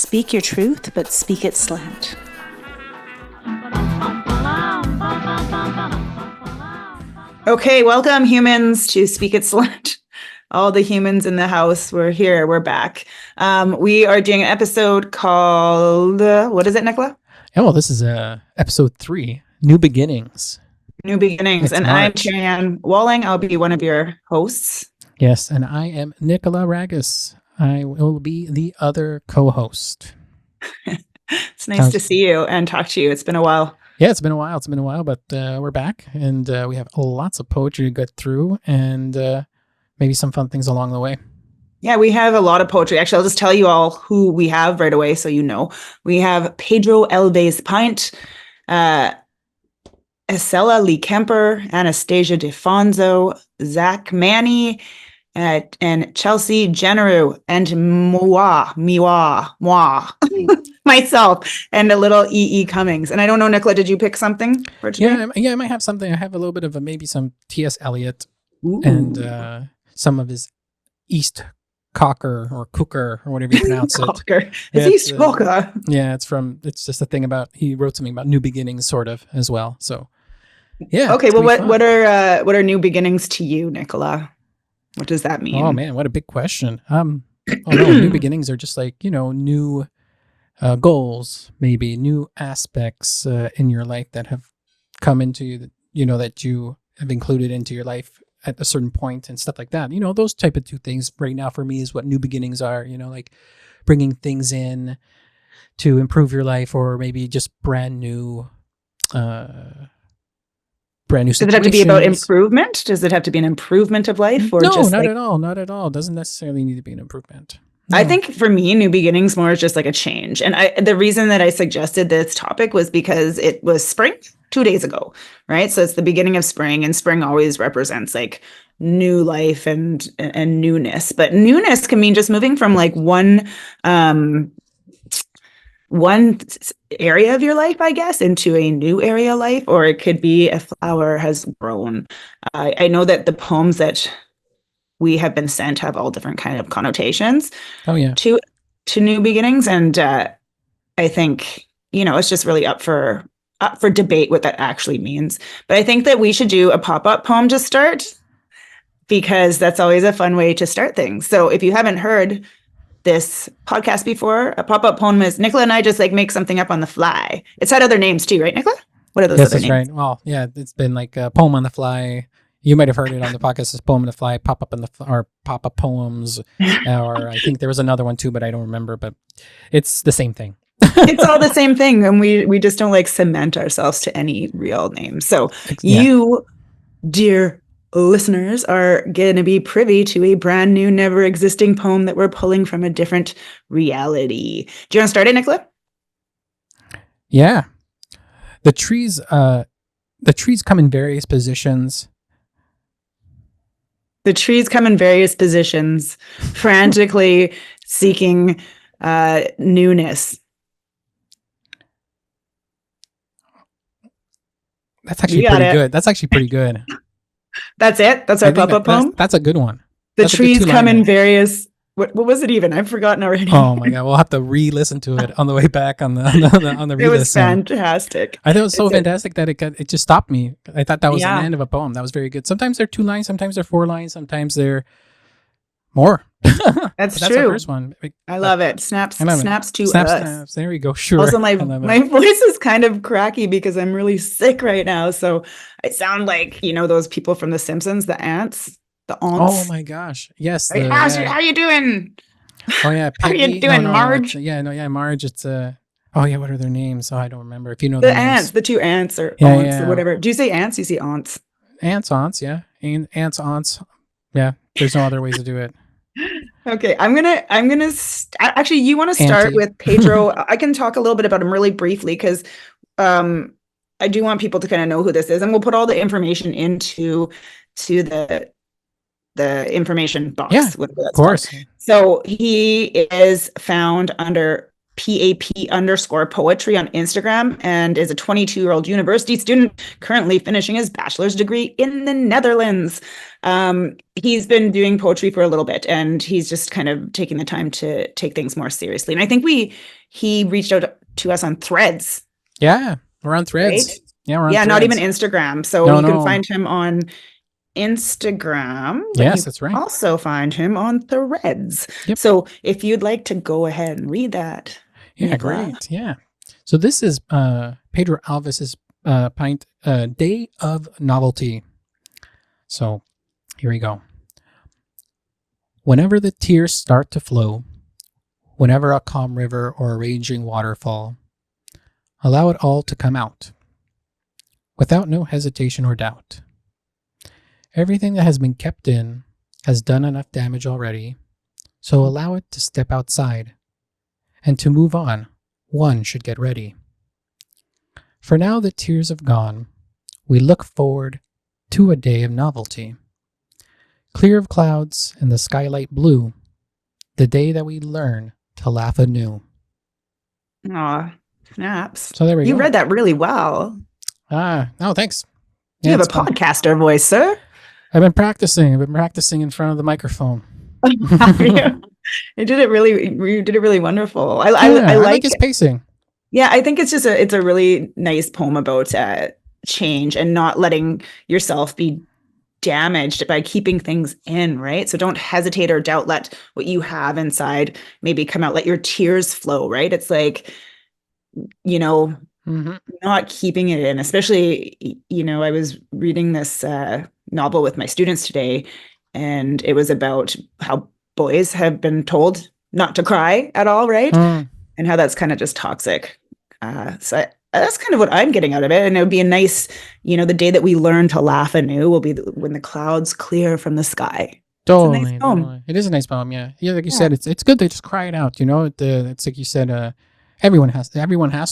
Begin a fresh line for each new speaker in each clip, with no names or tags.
Speak your truth, but speak it slant. Okay, welcome humans to Speak It Slant. All the humans in the house, we're here, we're back. We are doing an episode called, what is it, Nikola?
Yeah, well, this is episode 3, New Beginnings.
New Beginnings.
It's
and
March.
I'm Terriann Walling. I'll be one of your hosts.
Yes, and I am Nikola Ragusa. I will be the other co-host.
It's nice to see you and talk to you. It's been a while.
Yeah, it's been a while, but we're back, and we have lots of poetry to get through, and maybe some fun things along the way.
Yeah, we have a lot of poetry. Actually, I'll just tell you all who we have right away so you know. We have Pedro Elves Pint, Estella Lee Kemper, Anastasia DeFonso, Zach Manny, and Chelsea Generu, and myself, and a little E.E. Cummings. And I don't know, Nicola, did you pick something for today?
Yeah, I might have something. I have a little bit of maybe some T.S. Eliot and some of his East Cocker or Cooker or whatever you pronounce it.
It's East Cocker.
Yeah, it's just a thing about, he wrote something about new beginnings sort of as well. So yeah.
Okay, well what are new beginnings to you, Nicola? What does that mean?
Oh man, what a big question. New beginnings are just like, new goals, maybe new aspects in your life that have come into, that you have included into your life at a certain point and stuff like that. Those type of two things right now for me is what new beginnings are, like bringing things in to improve your life, or maybe just brand new situations.
Does it have to be about improvement? Does it have to be an improvement of life? Or
no, not at all. Not at all. It doesn't necessarily need to be an improvement. No.
I think for me, new beginnings more is just like a change. And the reason that I suggested this topic was because it was spring 2 days ago, right? So it's the beginning of spring, and spring always represents like new life and newness. But newness can mean just moving from like one area of your life, I guess, into a new area of life, or it could be a flower has grown. I know that the poems that we have been sent have all different kind of connotations.
Oh yeah.
To new beginnings, and I think it's just really up for debate what that actually means. But I think that we should do a pop-up poem to start, because that's always a fun way to start things. So if you haven't heard this podcast before, a pop-up poem is Nicola and I just like make something up on the fly. It's had other names too, right, Nicola? What are those other names?
Yes, that's right. Well, yeah, it's been like a poem on the fly. You might have heard it on the podcast as poem on the fly, or pop-up poems, or I think there was another one too, but I don't remember. But it's the same thing.
It's all the same thing, and we just don't like cement ourselves to any real name. So you, dear listeners, are going to be privy to a brand new, never existing poem that we're pulling from a different reality. Do you want to start it, Nicola?
Yeah. The trees come in various positions.
The trees come in various positions, frantically seeking newness.
That's actually pretty good. That's actually pretty good.
That's it? That's our pop-up poem?
That's a good one.
The trees come in various... What was it even? I've forgotten already.
Oh my God. We'll have to re-listen to it on the way back on the re-listen.
It was fantastic.
I thought it was so fantastic that it just stopped me. I thought that was the end of a poem. That was very good. Sometimes they're 2 lines, sometimes they're 4 lines, sometimes they're more.
That's true.
That's the first one.
I love it. Snaps to us.
Snaps. There we go. Sure.
Also, my voice is kind of cracky because I'm really sick right now. So I sound like, those people from The Simpsons, the ants. The aunts.
Oh my gosh! Yes.
Right? How you doing?
Oh yeah,
Peggy. How you doing, Marge?
Marge. It's Oh yeah, what are their names? Oh, I don't remember. If you know
the
ants,
the 2 ants or aunts or whatever. Do you say ants? You say aunts.
Aunts. Yeah, aunts. Yeah. There's no other ways to do it.
Okay, I'm gonna. Actually, you want to start with Pedro? I can talk a little bit about him really briefly because I do want people to kind of know who this is, and we'll put all the information into the information box.
Yeah, of course.
So he is found under PAP_poetry on Instagram and is a 22-year-old university student currently finishing his bachelor's degree in the Netherlands. He's been doing poetry for a little bit, and he's just kind of taking the time to take things more seriously. And I think he reached out to us on Threads.
Yeah, we're on Threads.
Right?
Yeah, we're on
Yeah,
Threads.
not even Instagram. So
No,
you can
no.
find him on Instagram, but
Yes,
you
that's
can
right.
also find him on Threads.
Yep.
So if you'd like to go ahead and read that,
Yeah,
Nikola.
great. Yeah. So this is Pedro Alves's Day of Novelty. So here we go. Whenever the tears start to flow, whenever a calm river or a raging waterfall, allow it all to come out, without no hesitation or doubt. Everything that has been kept in has done enough damage already, so allow it to step outside. And to move on, one should get ready. For now the tears have gone, we look forward to a day of novelty. Clear of clouds and the skylight blue, the day that we learn to laugh anew.
Aw, snaps.
So there we go.
You read that really well.
Oh, thanks.
You have a podcaster voice, sir.
I've been practicing in front of the microphone.
You did it really wonderful. I
like his pacing.
Yeah, I think it's a really nice poem about change and not letting yourself be damaged by keeping things in, right? So don't hesitate or doubt. Let what you have inside maybe come out. Let your tears flow, right? It's like, not keeping it in, especially, I was reading this novel with my students today, and it was about how boys have been told not to cry at all, right? And how that's kind of just toxic. So that's kind of what I'm getting out of it. And it would be a nice, the day that we learn to laugh anew will be when the clouds clear from the sky.
Totally,
it's a nice poem.
Totally. It is a nice poem, yeah. Yeah, like you said, it's good to just cry it out, It's like you said, everyone has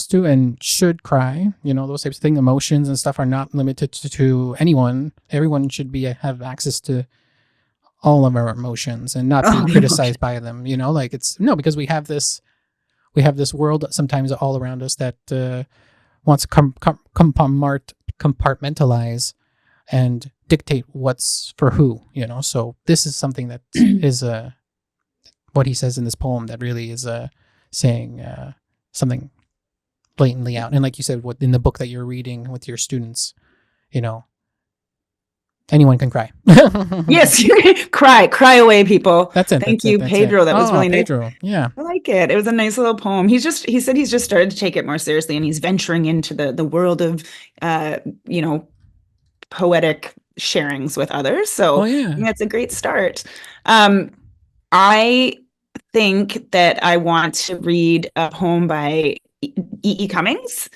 to and should cry, those types of things. Emotions and stuff are not limited to anyone. Everyone should have access to all of our emotions and not be criticized by them, because we have this world sometimes all around us that wants to compartmentalize and dictate what's for who, so this is something that is what he says in this poem that really is saying something blatantly out. And like you said, what in the book that you're reading with your students, anyone can cry.
Yes, cry away, people.
That's it.
Thank you, Pedro. That was really nice.
Pedro. Yeah,
I like it. It was a nice little poem. He said he's just started to take it more seriously, and he's venturing into the world of poetic sharings with others. So I think that's a great start. I think that I want to read a poem by E.E. Cummings.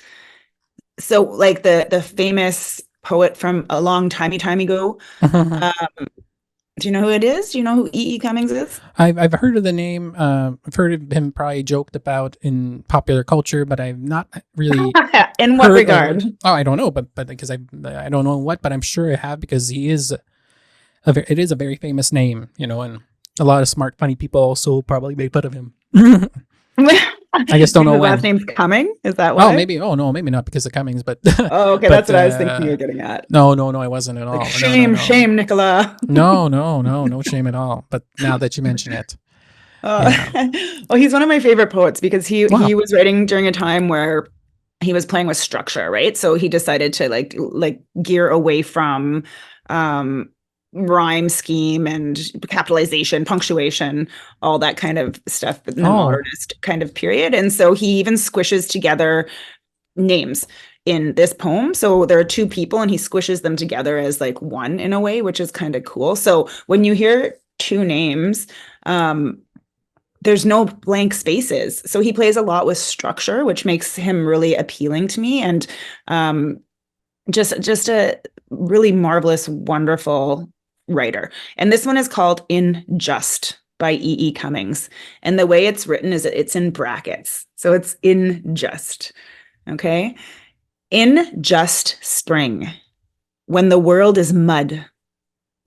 So like the famous poet from a long time ago. Do you know who it is? Do you know who E.E. Cummings is?
I've heard of the name. I've heard of him probably joked about in popular culture, but I've not really.
In what regard?
I don't know, but because I don't know what, but I'm sure I have because he is it is a very famous name, and a lot of smart, funny people also probably made fun of him. I just don't know when.
His last name's Cumming? Is that why?
Oh, no, maybe not because of Cummings, but.
Oh, okay, that's what I was thinking you were getting at.
No, I wasn't at all.
Like, shame, shame, Nikola.
No shame at all. But now that you mention it.
Well, he's one of my favorite poets because he was writing during a time where he was playing with structure, right? So he decided to like gear away from rhyme scheme and capitalization, punctuation, all that kind of stuff in the modernist kind of period. And so he even squishes together names in this poem. So there are two people and he squishes them together as like one in a way, which is kind of cool. So when you hear two names, there's no blank spaces. So he plays a lot with structure, which makes him really appealing to me. And just a really marvelous, wonderful writer. And this one is called In Just by E.E. Cummings. And the way it's written is it's in brackets. So it's in just. Okay. In just spring, when the world is mud,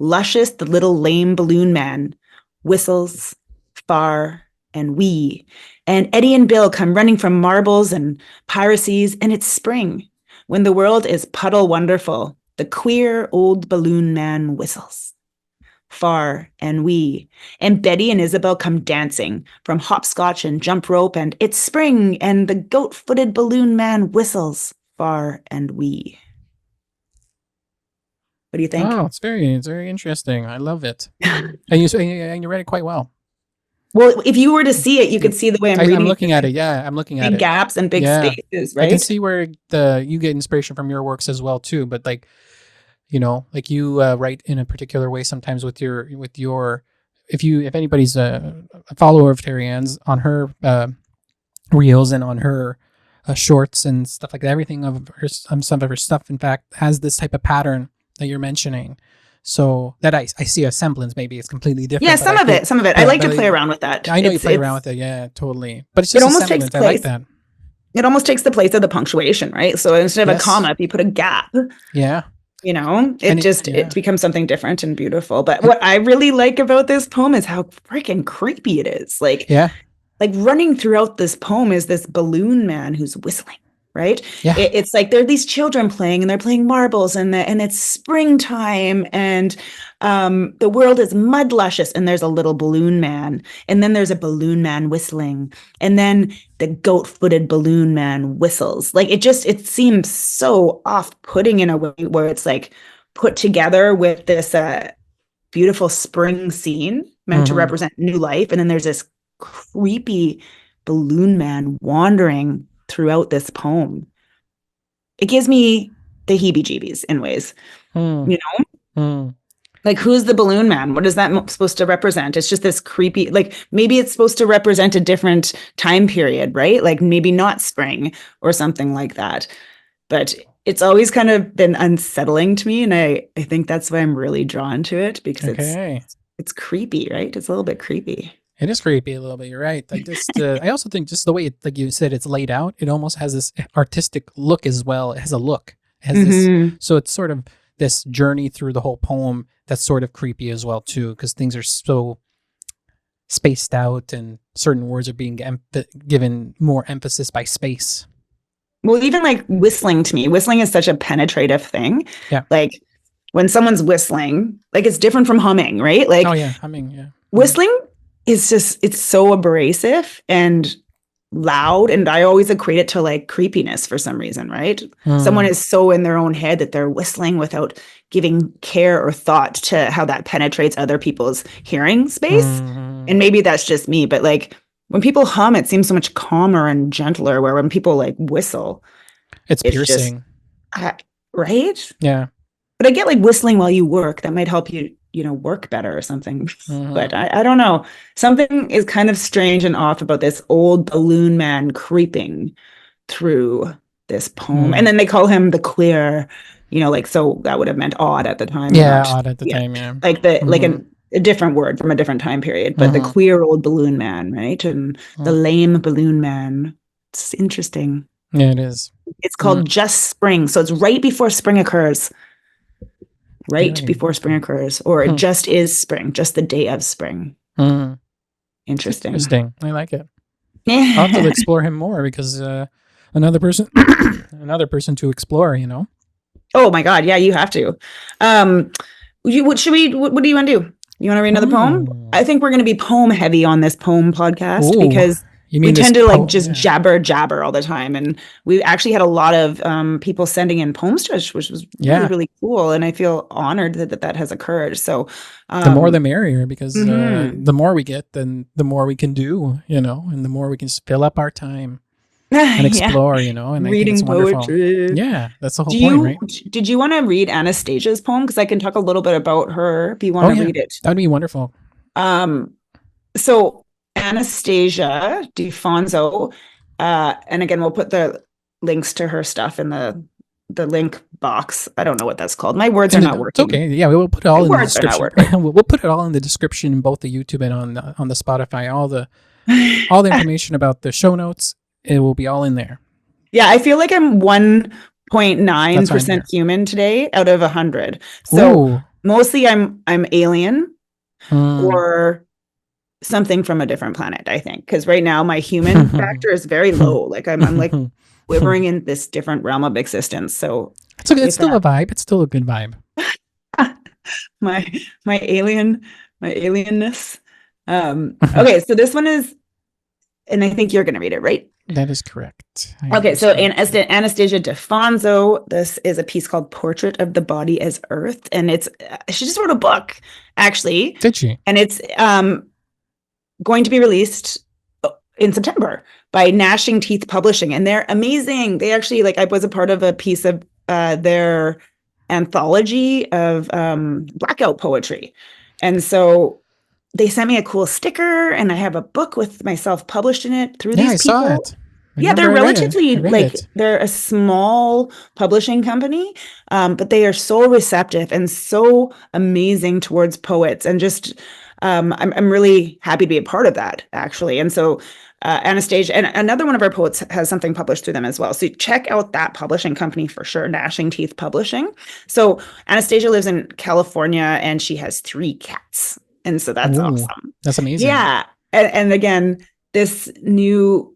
luscious the little lame balloon man whistles far and we. And Eddie and Bill come running from marbles and piracies, and it's spring. When the world is puddle wonderful, the queer old balloon man whistles. Far and wee. And Betty and Isabel come dancing from hopscotch and jump rope, and it's spring, and the goat-footed balloon man whistles. Far and wee. What do you think?
Oh, it's very interesting. I love it. And you read it quite well.
Well, if you were to see it, you could see the way I'm reading.
I'm looking at it. Yeah, I'm looking at
big
it.
gaps and big spaces, right?
I can see where you get inspiration from your works as well too. But like, you know, like you write in a particular way sometimes with your if anybody's a follower of Terriann's on her reels and on her shorts and stuff like that, everything of her, some of her stuff, in fact, has this type of pattern that you're mentioning. So that I see a semblance. Maybe it's completely different.
Yeah, some of it. I like to play around with that.
I know you play around with it. Yeah, totally. But it's just
almost takes place.
I like that.
It almost takes the place of the punctuation, right? So instead of a comma, if you put a gap,
yeah,
you know, it becomes something different and beautiful. But what I really like about this poem is how freaking creepy it is. Like running throughout this poem is this balloon man who's whistling. Right?
Yeah.
It's like there are these children playing and they're playing marbles and it's springtime and the world is mud luscious and there's a little balloon man and then there's a balloon man whistling and then the goat-footed balloon man whistles. Like it seems so off-putting in a way where it's like put together with this beautiful spring scene meant to represent new life. And then there's this creepy balloon man wandering throughout this poem. It gives me the heebie-jeebies in ways, you know? Like, who's the balloon man? What is that supposed to represent? It's just this creepy, like, maybe it's supposed to represent a different time period, right? Like, maybe not spring or something like that. But it's always kind of been unsettling to me, and I think that's why I'm really drawn to it, because it's creepy, right? It's a little bit creepy.
It is creepy a little bit. You're right. I just, I also think just the way it, like you said, it's laid out. It almost has this artistic look as well. It has a look. It has this, so it's sort of this journey through the whole poem that's sort of creepy as well too, because things are so spaced out and certain words are being given more emphasis by space.
Well, even like whistling, to me, whistling is such a penetrative thing.
Yeah.
Like when someone's whistling, like it's different from humming, right? Like,
oh yeah, humming. Yeah.
Whistling is just, it's so abrasive and loud. And I always equate it to like creepiness for some reason, right? Someone is so in their own head that they're whistling without giving care or thought to how that penetrates other people's hearing space. And maybe that's just me, but like when people hum, it seems so much calmer and gentler, where when people like whistle,
it's piercing.
Just, right?
Yeah.
But I get like whistling while you work, that might help you, you know, work better or something. But I don't know. Something is kind of strange and off about this old balloon man creeping through this poem. And then they call him the queer, you know, like, so that would have meant odd at the time.
Yeah, odd at the time, yeah.
Like the like a different word from a different time period, but the queer old balloon man, right? And the lame balloon man. It's interesting.
Yeah, it is.
It's called Just Spring. So it's right before spring occurs. Before spring occurs, or it just is spring, just the day of spring. Interesting.
I like it. I'll have to explore him more, because another person to explore, you know.
Oh my God, yeah, you have to. What do you want to do? You want to read another poem? I think we're going to be poem heavy on this poem podcast, because we tend to like just jabber all the time. And we actually had a lot of people sending in poems to us, which was really, really cool. And I feel honored that has occurred. So
the more the merrier, because the more we get, then the more we can do, you know, and the more we can fill up our time and explore, you know, and
reading
I think it's
poetry.
Wonderful. Yeah, that's the whole point, right?
Did you want to read Anastasia's poem? Because I can talk a little bit about her if you want to read it.
That'd be wonderful.
So Anastasia DeFonso, and again, we'll put the links to her stuff in the link box. I don't know what that's called. My words are not working.
It's okay. Yeah, we'll put it all in the description. We'll put it all in the description in both the YouTube and on the Spotify. All the information about the show notes, it will be all in there.
Yeah, I feel like I'm 1.9% human today out of 100. So mostly I'm alien, or something from a different planet, I think, because right now my human factor is very low. Like I'm like quivering in this different realm of existence. So
It's
if
still a vibe. It's still a good vibe.
my my alien my alienness. Okay, so this one is, and I think you're going to read it, right?
That is correct.
Okay, so in Anastasia Defonso, this is a piece called Portrait of the Body as Earth. And it's, she just wrote a book, actually.
Did she?
And it's going to be released in September by Gnashing Teeth Publishing. And they're amazing. They actually, like, I was a part of a piece of their anthology of blackout poetry. And so they sent me a cool sticker, and I have a book with myself published in it through these people.
I saw it.
Yeah, they're relatively like they're a small publishing company, but they are so receptive and so amazing towards poets, and just I'm really happy to be a part of that, actually. And so Anastasia, and another one of our poets has something published through them as well. So check out that publishing company for sure, Gnashing Teeth Publishing. So Anastasia lives in California, and she has 3 cats, and so that's awesome.
That's amazing.
Yeah, and again, this new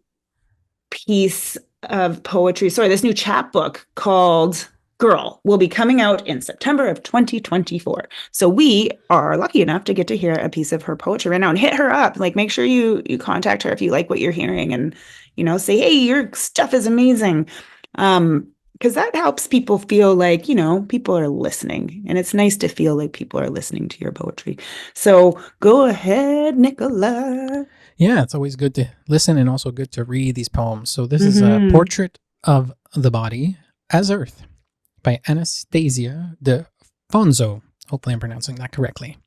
piece of poetry, this new chapbook called Girl will be coming out in September of 2024. So we are lucky enough to get to hear a piece of her poetry right now, and hit her up. Like, make sure you contact her if you like what you're hearing, and, you know, say, hey, your stuff is amazing. Because that helps people feel like, you know, people are listening, and it's nice to feel like people are listening to your poetry. So go ahead, Nikola.
Yeah, it's always good to listen and also good to read these poems. So this is a Portrait of the Body as Earth by Anastasia Defonso. Hopefully I'm pronouncing that correctly.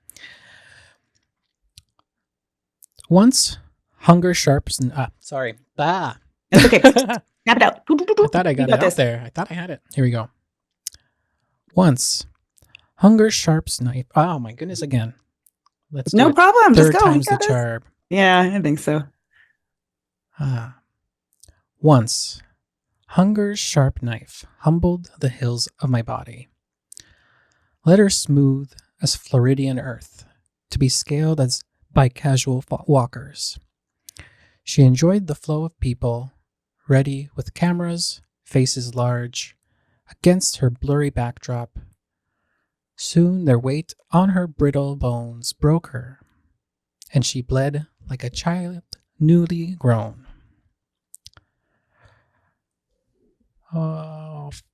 Once hunger sharps... sorry.
It's okay. Snap it out.
I thought I got it out there. I thought I had it. Here we go. Once hunger sharps knife... Oh my goodness, again. Let's do
no
it.
problem.
Third
Just go.
time's the charm.
Yeah, I think so.
Once, hunger's sharp knife humbled the hills of my body. Let her smooth as Floridian earth, to be scaled as by casual walkers. She enjoyed the flow of people, ready with cameras, faces large, against her blurry backdrop. Soon their weight on her brittle bones broke her, and she bled like a child newly grown.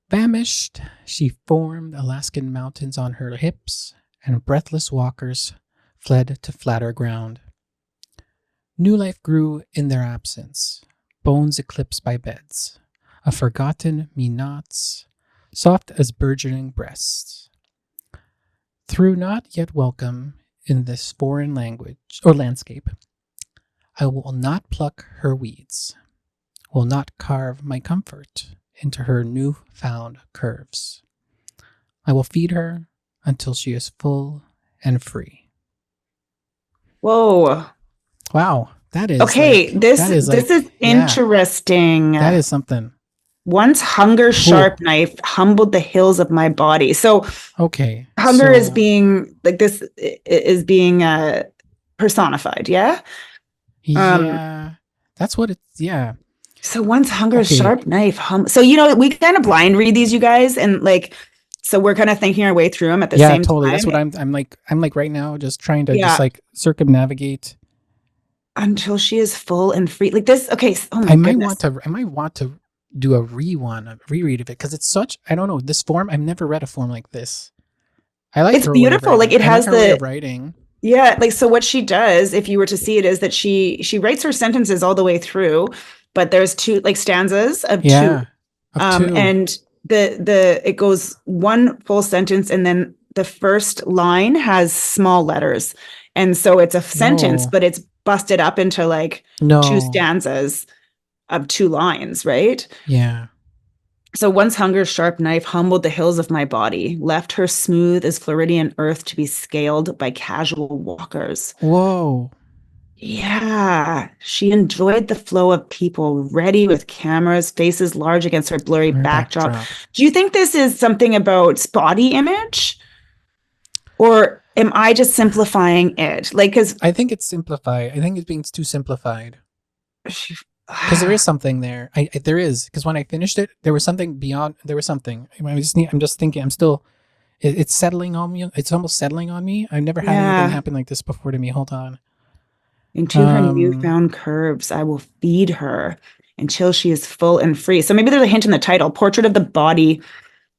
Famished, she formed Alaskan mountains on her hips, and breathless walkers fled to flatter ground. New life grew in their absence, bones eclipsed by beds, of forgotten me-nots, soft as burgeoning breasts. Through not yet welcome in this foreign language or landscape, I will not pluck her weeds, will not carve my comfort into her new-found curves. I will feed her until she is full and free.
Whoa.
Wow. That is
okay. This is interesting.
That is something.
Once hunger's sharp knife humbled the hills of my body. So hunger is being like this is being personified. Yeah.
Yeah. That's what it's. Yeah.
So once hunger's sharp knife so, you know, we kind of blind read these, you guys, and like, so we're kind of thinking our way through them at the same
totally.
time.
That's what I'm like right now, just trying to just like circumnavigate
until she is full and free. Like this. Okay. Oh my
I might want to do a reread of it, because it's such, I don't know, this form. I've never read a form like this. I like
it's beautiful. Like it has the
way of writing.
Yeah, like so what she does, if you were to see it, is that she writes her sentences all the way through, but there's 2 like stanzas of 2. And the it goes one full sentence, and then the first line has small letters. And so it's a sentence, but it's busted up into like 2 stanzas of 2 lines, right?
Yeah.
So once hunger's sharp knife humbled the hills of my body, left her smooth as Floridian earth to be scaled by casual walkers.
Whoa.
Yeah. She enjoyed the flow of people, ready with cameras, faces large against her blurry backdrop. Do you think this is something about body image? Or am I just simplifying it? Like, because
I think it's simplified. I think it's being too simplified. Because there is something there. There is, because when I finished it, there was something beyond. There was something. I'm just thinking. I'm still. It's settling on me. It's almost settling on me. I've never had anything
yeah.
happen like this before to me. Hold on.
Into her
Um.
newfound curves, I will feed her until she is full and free. So maybe there's a hint in the title, Portrait of the Body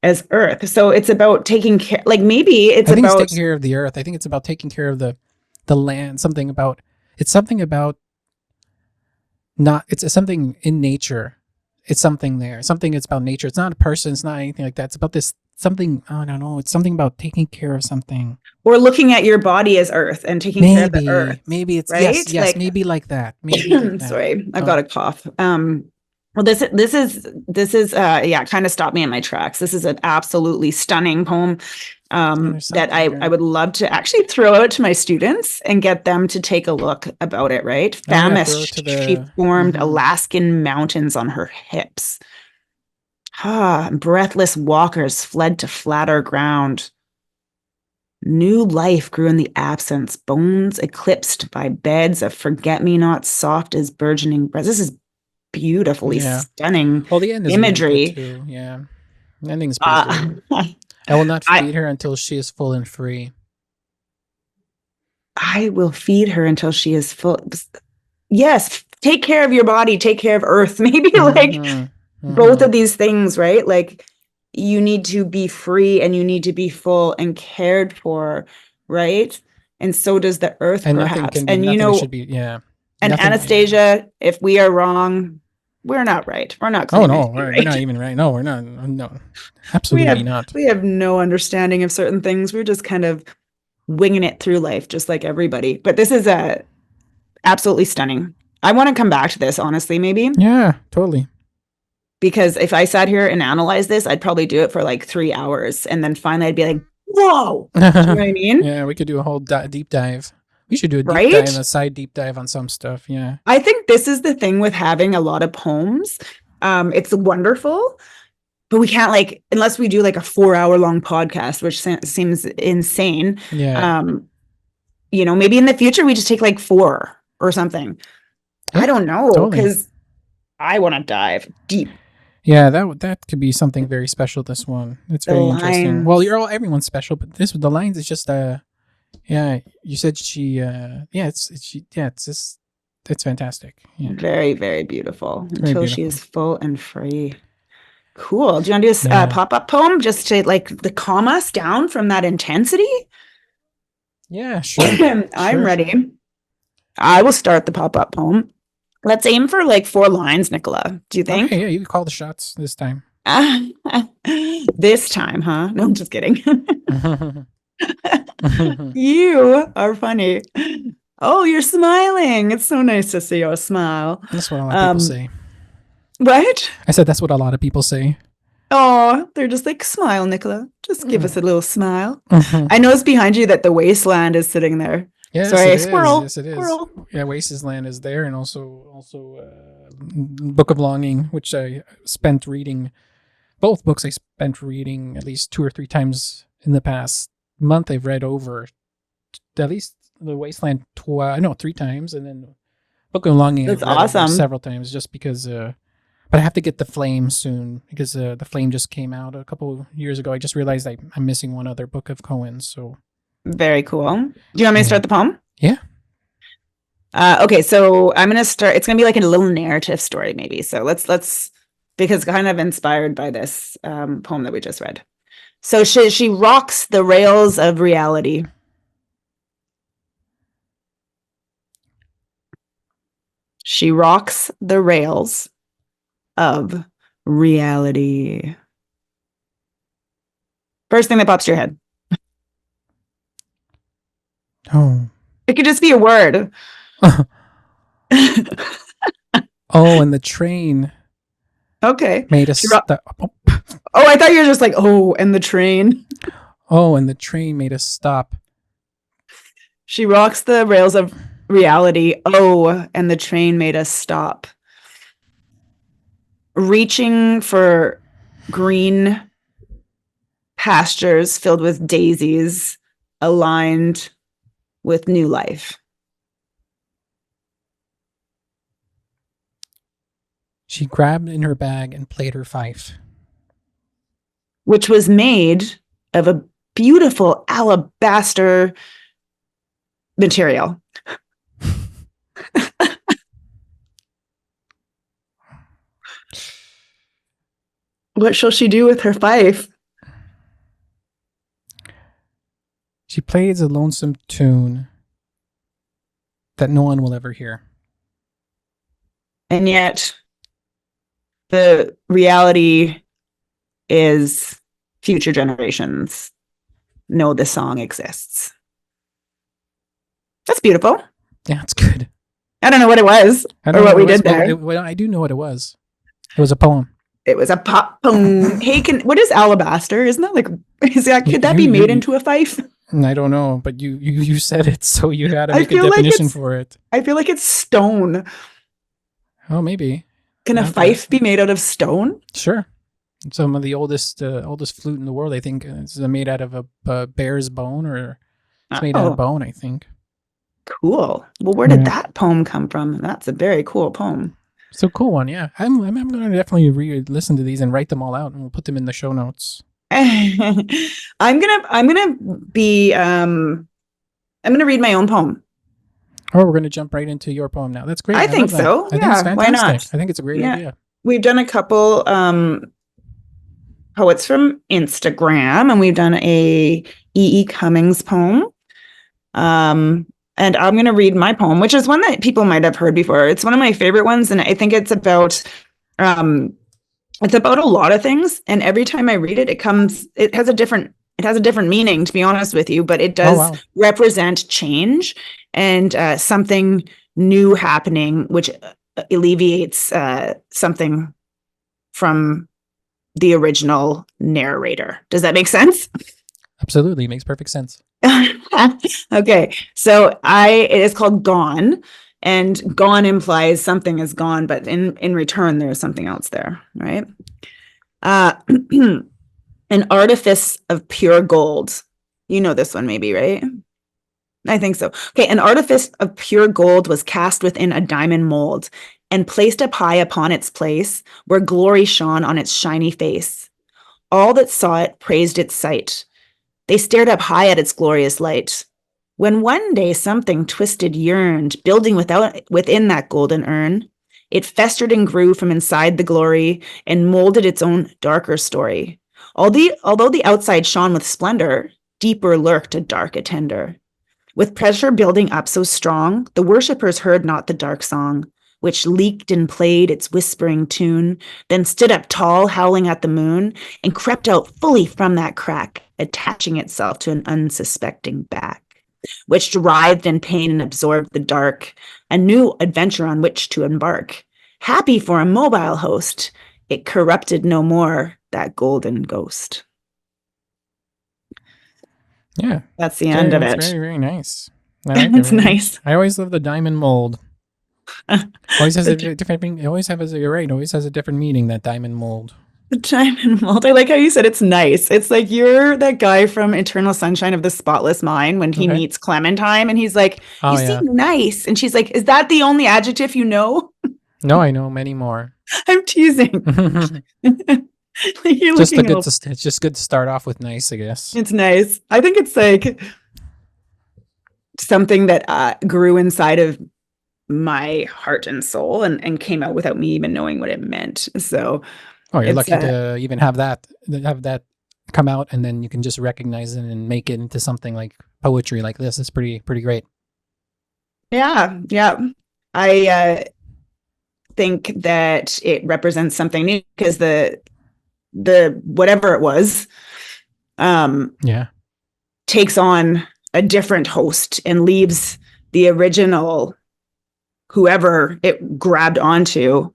as Earth. So it's about taking care, like maybe it's
I think it's
about,
taking care of the earth. I think it's about taking care of the land. Something about. It's something about. Not. It's something in nature. It's something there. Something. It's about nature. It's not a person. It's not anything like that. It's about this something. I don't know. It's something about taking care of something.
or looking at your body as Earth and taking care of the Earth,
Maybe it's
right?
yes,
Like,
maybe like that. Maybe like that.
sorry, I've
Oh,
got a cough. Well, this is yeah, kind of stopped me in my tracks. This is an absolutely stunning poem
yeah, there's
that
something
I
here.
would love to actually throw out to my students and get them to take a look about it, right?
Oh yeah, throw it to
Famished, she
the.
formed
Mm-hmm.
Alaskan mountains on her hips. Ah, breathless walkers fled to flatter ground. New life grew in the absence, bones eclipsed by beds of forget-me-nots soft as burgeoning breath. This is beautifully
Yeah.
stunning
Well, the end is really good
imagery.
too. Yeah, the ending is pretty good.
Uh,
I will not
I
feed her until she is full and free.
I will feed her until she is full. Yes, take care of your body, take care of Earth. Maybe like
Mm-hmm.
both
Mm-hmm.
of these things, right? Like you need to be free and you need to be full and cared for, right? And so does the Earth,
And nothing
perhaps.
can be.
And
Nothing should be. Yeah.
and
Nothing. Yeah.
Anastasia, if we are wrong, we're not right. We're not
Oh
claiming
no,
to be
we're not
right.
even right. No, we're not. No,
We
absolutely
have
not.
we have no understanding of certain things. We're just kind of winging it through life, just like everybody. But this is a absolutely stunning. I want to come back to this, honestly, maybe,
Yeah, totally.
because if I sat here and analyzed this, I'd probably do it for like 3 hours. And then finally I'd be like, whoa. Do you know what I mean?
Yeah, we could do a whole deep dive. We should do a deep dive,
Right?
a side deep dive on some stuff. Yeah.
I think this is the thing with having a lot of poems. It's wonderful, but we can't like, unless we do like a 4 hour long podcast, which seems insane.
Yeah.
Um, maybe in the future we just take like 4 or something. I
Yeah.
don't know,
Totally.
because I want to dive deep.
Yeah, that could be something very special. This one, it's
The
very interesting. Well,
lines,
everyone's special, but this the lines is just yeah. You said she yeah it's she yeah it's just it's fantastic. Yeah,
very, very beautiful
it's very
until she
beautiful.
is full and free. Cool. Do you want to do a
Yeah.
pop-up poem just to like the calm us down from that intensity?
Yeah. Sure.
I'm
Sure.
ready. I will start the pop-up poem. Let's aim for like 4 lines, Nicola. Do you
Okay.
think?
Yeah, you can call the shots this time.
This time, huh? No, I'm just kidding. You are funny. Oh, you're smiling. It's so nice to see your smile.
That's what a lot of people
Um,
say.
what?
I said that's what a lot of people say.
Oh, they're just like, smile, Nicola. Just give
Mm.
us a little smile. I noticed behind you that the wasteland is sitting there.
Yes, it
Sorry,
is.
squirrel,
Yes, it is.
squirrel.
Yeah, Waste's Land is there, and also Book of Longing, which I spent reading. Both books I spent reading at least 2 or 3 times in the past month. I've read over at least the Wasteland no 3 times, and then Book of Longing
That's
I've read over
awesome.
several times just because. But I have to get the Flame soon because the Flame just came out a couple years ago. I just realized I'm missing one other book of Cohen's. So
Very cool. Do you want me to
yeah,
start the poem?
yeah.
Okay, so I'm gonna start. It's gonna be like a little narrative story, maybe. So let's because kind of inspired by this poem that we just read. So she rocks the rails of reality. She rocks the rails of reality. First thing that pops to your head.
Oh.
It could just be a word.
Oh, and the train
Okay.
made us stop.
Oh, I thought you were just like, oh, and the train.
Oh, and the train made us stop.
She rocks the rails of reality. Oh, and the train made us stop. Reaching for green pastures filled with daisies, aligned with new life.
She grabbed in her bag and played her fife,
which was made of a beautiful alabaster material. What shall she do with her fife?
She plays a lonesome tune that no one will ever hear.
And yet, the reality is future generations know the song exists. That's beautiful.
Yeah, it's good.
I don't know what it was or what we did there.
Well, I do know what it was. It was a poem.
It was a pop poem. Hey, what is alabaster? Isn't that like, could that be made into a fife?
I don't know, but you said it, so you had to make a definition for it.
I feel like it's stone.
Oh, maybe.
Can a fife be made out of stone?
Sure. Some of the oldest flute in the world, I think, is made out of a bear's bone, or it's made out of bone, I think.
Cool. Well, where did that poem come from? That's a very cool poem.
It's a cool one, yeah. I'm going to definitely listen to these and write them all out, and we'll put them in the show notes.
I'm gonna read my own poem.
Oh, we're gonna jump right into your poem now. That's great.
I think so.
I think it's fantastic. Why not? I think it's a great idea.
We've done a couple poets from Instagram, and we've done a E.E. Cummings poem. And I'm going to read my poem, which is one that people might have heard before. It's one of my favorite ones, and I think it's about a lot of things. And every time I read it, it has a different meaning, to be honest with you, but it does represent change and something new happening, which alleviates something from the original narrator. Does that make sense?
Absolutely. It makes perfect sense.
Okay. So it is called Gone, and gone implies something is gone, but in return, there's something else there, right? An artifice of pure gold. You know this one maybe, right? I think so. Okay. An artifice of pure gold was cast within a diamond mold and placed up high upon its place where glory shone on its shiny face. All that saw it praised its sight. They stared up high at its glorious light. When one day something twisted yearned, building within that golden urn, it festered and grew from inside the glory and molded its own darker story. Although the outside shone with splendor, deeper lurked a dark attender. With pressure building up so strong, the worshippers heard not the dark song, which leaked and played its whispering tune, then stood up tall, howling at the moon, and crept out fully from that crack, attaching itself to an unsuspecting back, which writhed in pain and absorbed the dark, a new adventure on which to embark. Happy for a mobile host, it corrupted no more that golden ghost.
Yeah.
That's the end of it.
It's very, very nice.
It's nice.
I always love the diamond mold. Always has a different meaning. You're right. Always has a different meaning, that diamond mold.
The diamond mold. I like how you said it's nice. It's like you're that guy from Eternal Sunshine of the Spotless Mind when he meets Clementine and he's like, you seem nice. And she's like, is that the only adjective you know?
No, I know many more.
I'm teasing.
It's just good to start off with nice, I guess.
It's nice. I think it's like something that grew inside of my heart and soul and came out without me even knowing what it meant. So
you're lucky to even have that come out, and then you can just recognize it and make it into something like poetry like this. It's pretty great.
Yeah. I think that it represents something new because the whatever it was takes on a different host and leaves the original whoever it grabbed onto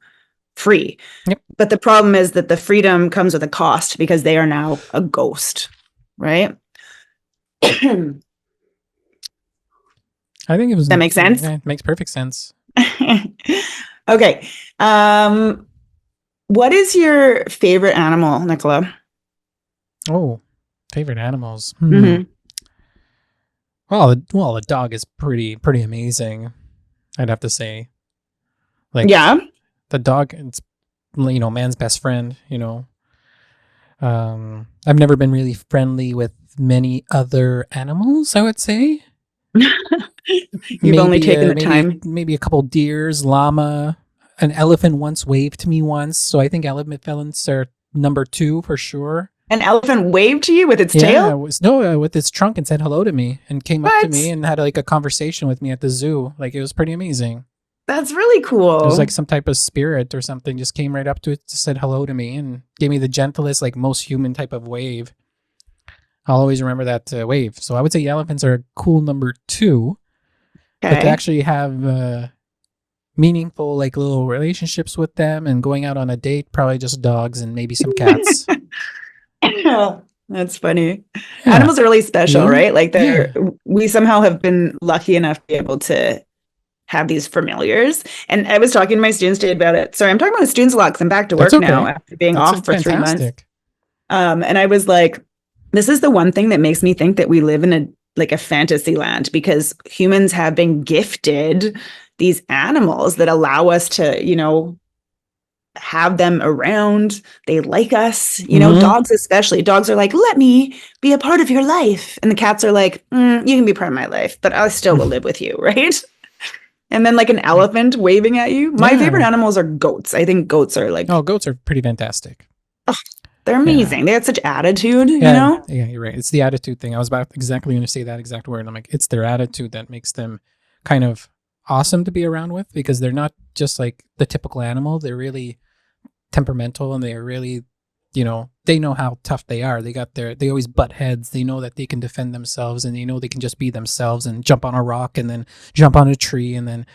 free.
Yep.
But the problem is that the freedom comes with a cost because they are now a ghost, right?
I think it was.
That makes sense?
Yeah, it makes perfect sense.
Okay. What is your favorite animal, Nikola?
Oh, favorite animals.
Mm-hmm.
Well, the dog is pretty amazing. I'd have to say, like
Yeah.
the dog, it's man's best friend. I've never been really friendly with many other animals. I would say
You've only taken the time.
maybe a couple deers, llama, an elephant once waved to me once. So I think elephants are number 2 for sure.
An elephant waved to you with its
Yeah,
tail?
with its trunk and said hello to me and came up to me
What?
and had like a conversation with me at the zoo. Like it was pretty amazing.
That's really
It was
cool.
like some type of spirit or something just came right up to it, just said hello to me and gave me the gentlest, like most human type of wave. I'll always remember that wave. So I would say elephants are a cool number 2, but to
Okay.
actually have meaningful like little relationships with them and going out on a date, probably just dogs and maybe some cats.
That's funny.
Yeah.
Animals are really special,
You?
right? Like
Yeah.
we somehow have been lucky enough to be able to have these familiars. And I was talking to my students today about it. Sorry, I'm talking about the students a lot because I'm back to
That's
work now
okay.
after being
That's
off for 3 months.
fantastic.
And I was like, this is the one thing that makes me think that we live in a fantasy land, because humans have been gifted these animals that allow us to, have them around. They like us, dogs especially. Dogs are like, let me be a part of your life. And the cats are like, you can be part of my life, but I still will live with you, right? And then like an elephant waving at you. My favorite
Yeah.
animals are goats. I think goats are like,
Oh, goats are pretty fantastic.
they're
Yeah.
amazing. They have such attitude,
Yeah, yeah, you're right. It's the attitude thing. I was about exactly going to say that exact word. I'm like, it's their attitude that makes them kind of awesome to be around with, because they're not just like the typical animal. They're really temperamental and they're really, they know how tough they are. They always butt heads. They know that they can defend themselves and they know they can just be themselves and jump on a rock and then jump on a tree and then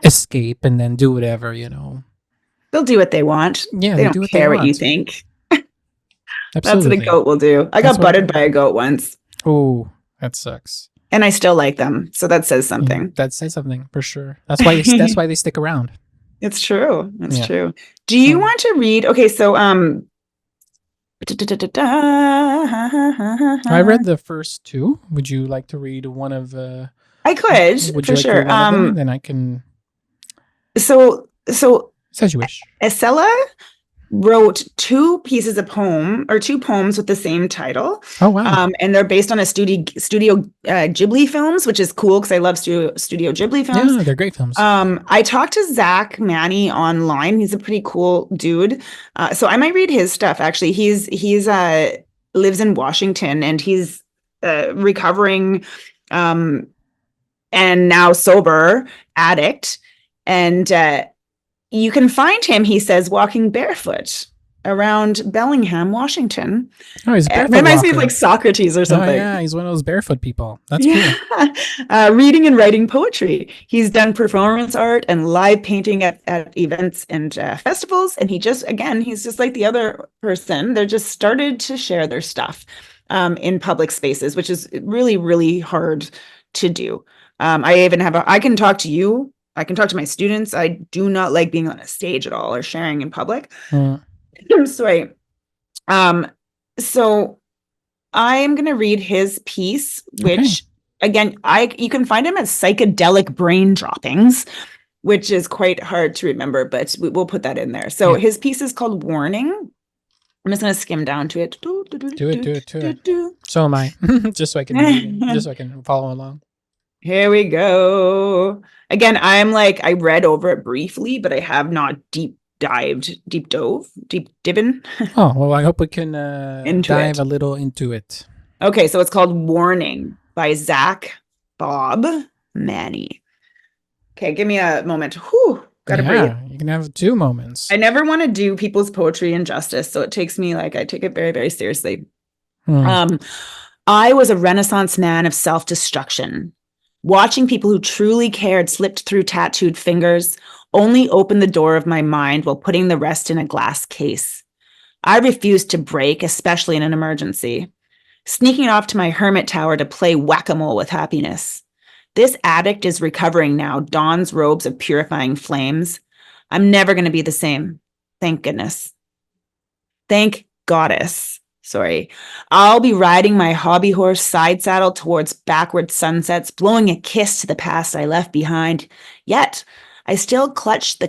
escape and then do whatever.
They'll do what they want.
Yeah,
They
they
don't
do what they
care what you
want.
think. That's what a
Absolutely.
goat will do. I
That's
got
what,
butted by a goat once,
oh, that sucks.
and I still like them. So that says
Yeah,
something.
that says something for sure. That's why they stick around.
It's true. It's
Yeah.
true. Do you
So
want to read? Okay, so
I read the first 2. Would you like to read one of?
I could
Would you
for
like to read
sure.
one of them, and then I can,
So
as you wish.
Estella wrote 2 poems with the same title.
Oh wow!
And they're based on a studio Ghibli films, which is cool because I love studio Ghibli films.
Yeah, they're great films.
I talked to Zach Manny online. He's a pretty cool dude. So I might read his stuff. Actually, he's lives in Washington, and he's recovering and now sober addict. And you can find him, he says, walking barefoot around Bellingham, Washington.
Oh, he's a
It
barefoot
reminds me of
walker.
like Socrates or
Oh
something.
yeah, he's one of those barefoot people. That's
Yeah.
cool.
Reading and writing poetry. He's done performance art and live painting at events and festivals. And he's just like the other person. They're just started to share their stuff in public spaces, which is really, really hard to do. I can talk to you. I can talk to my students. I do not like being on a stage at all or sharing in public. I'm sorry. So I am going to read his piece, which again, you can find him as psychedelic brain droppings, which is quite hard to remember, but we'll put that in there. So his piece is called Warning. I'm just going to skim down to it.
Do it. So am I, just so I can follow along.
Here we go. Again, I read over it briefly, but I have not deep diving.
Oh, well, I hope we can dive a little into it.
Okay, so it's called Warning by Zach Bob Manny. Okay, give me a moment. Whew, gotta breathe.
You can have 2 moments.
I never want to do people's poetry injustice, so it takes me I take it very, very seriously. I was a Renaissance man of self-destruction. Watching people who truly cared slipped through tattooed fingers only opened the door of my mind while putting the rest in a glass case. I refused to break, especially in an emergency. Sneaking off to my hermit tower to play whack-a-mole with happiness. This addict is recovering now, dons robes of purifying flames. I'm never going to be the same. Thank goodness. Thank goddess. Sorry. I'll be riding my hobby horse side saddle towards backward sunsets, blowing a kiss to the past I left behind. Yet, I still clutch the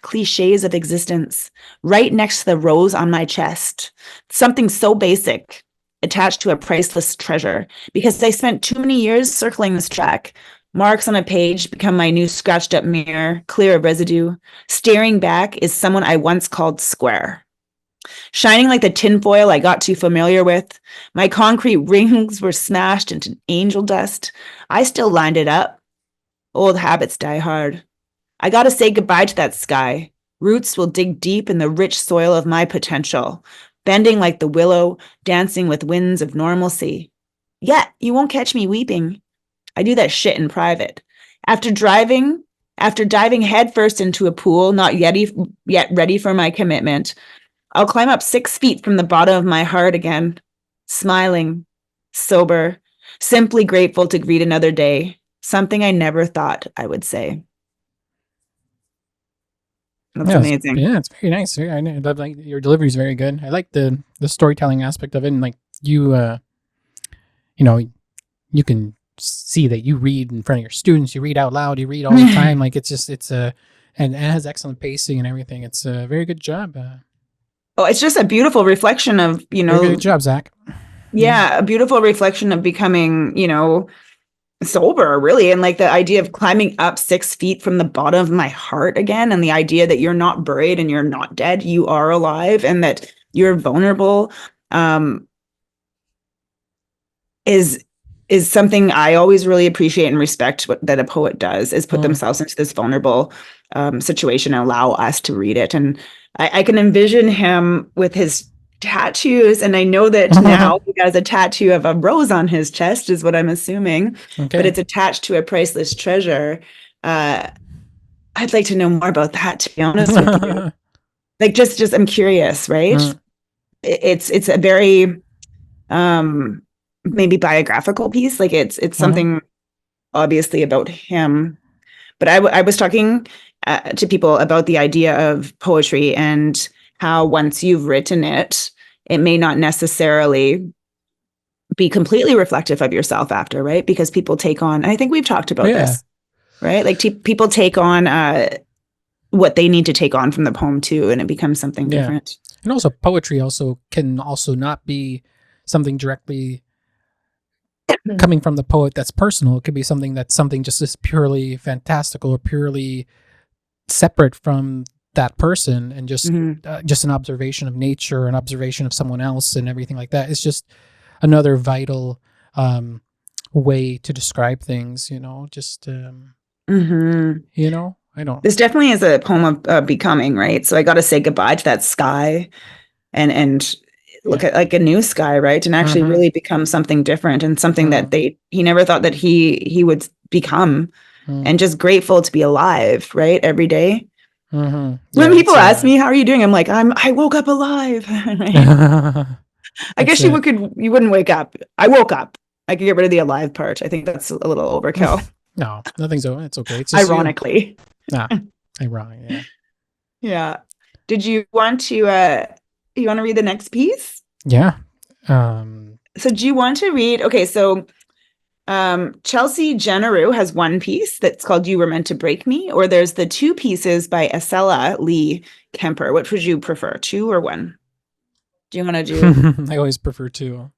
cliches of existence, right next to the rose on my chest. Something so basic, attached to a priceless treasure, because I spent too many years circling this track. Marks on a page become my new scratched up mirror, clear of residue. Staring back is someone I once called square. Shining like the tinfoil I got too familiar with, my concrete rings were smashed into angel dust. I still lined it up. Old habits die hard. I gotta say goodbye to that sky. Roots will dig deep in the rich soil of my potential, bending like the willow, dancing with winds of normalcy. Yet, you won't catch me weeping. I do that shit in private. After diving headfirst into a pool, not yet ready for my commitment, I'll climb up 6 feet from the bottom of my heart again, smiling, sober, simply grateful to greet another day, something I never thought I would say. That's amazing.
It's very nice. I love, like, your delivery is very good. I like the storytelling aspect of it, and like you can see that you read in front of your students, you read out loud, you read all the time. Like and it has excellent pacing and everything. It's a very good job.
It's just a beautiful reflection of,
very good job, Zach.
Yeah, a beautiful reflection of becoming, sober, really. And like the idea of climbing up 6 feet from the bottom of my heart again, and the idea that you're not buried and you're not dead, you are alive, and that you're vulnerable, is something I always really appreciate and respect that a poet does, is put themselves into this vulnerable situation and allow us to read it. And I can envision him with his tattoos, and I know that now he has a tattoo of a rose on his chest, is what I'm assuming, but it's attached to a priceless treasure. I'd like to know more about that, to be honest with you. Like, just I'm curious, right? It's a very maybe biographical piece. Like it's something obviously about him, but I was talking to people about the idea of poetry and how once you've written it, it may not necessarily be completely reflective of yourself after, right? Because people take on, and I think we've talked about this, right? Like people take on what they need to take on from the poem too, and it becomes something different.
And also poetry can not be something directly coming from the poet that's personal. It could be something just as purely fantastical or purely separate from that person, and just an observation of nature, an observation of someone else, and everything like that. It's just another vital way to describe things, I don't.
This definitely is a poem of becoming, right? So I got to say goodbye to that sky and look at like a new sky, right? And actually really become something different, and something that he never thought that he would become, and just grateful to be alive, right? Every day. When people ask me, how are you doing? I'm like, I woke up alive. I guess you wouldn't wake up. I woke up. I could get rid of the alive part. I think that's a little overkill.
No, nothing's over. It's okay. It's just
ironically.
Ironic,
yeah. Did you want to read the next piece?
Yeah.
So do you want to read? Okay, so Chelsea Jenneru has one piece that's called You Were Meant to Break Me, or there's the 2 pieces by Acela Lee Kemper. Which would you prefer, 2 or 1? Do you want to do?
I always prefer 2.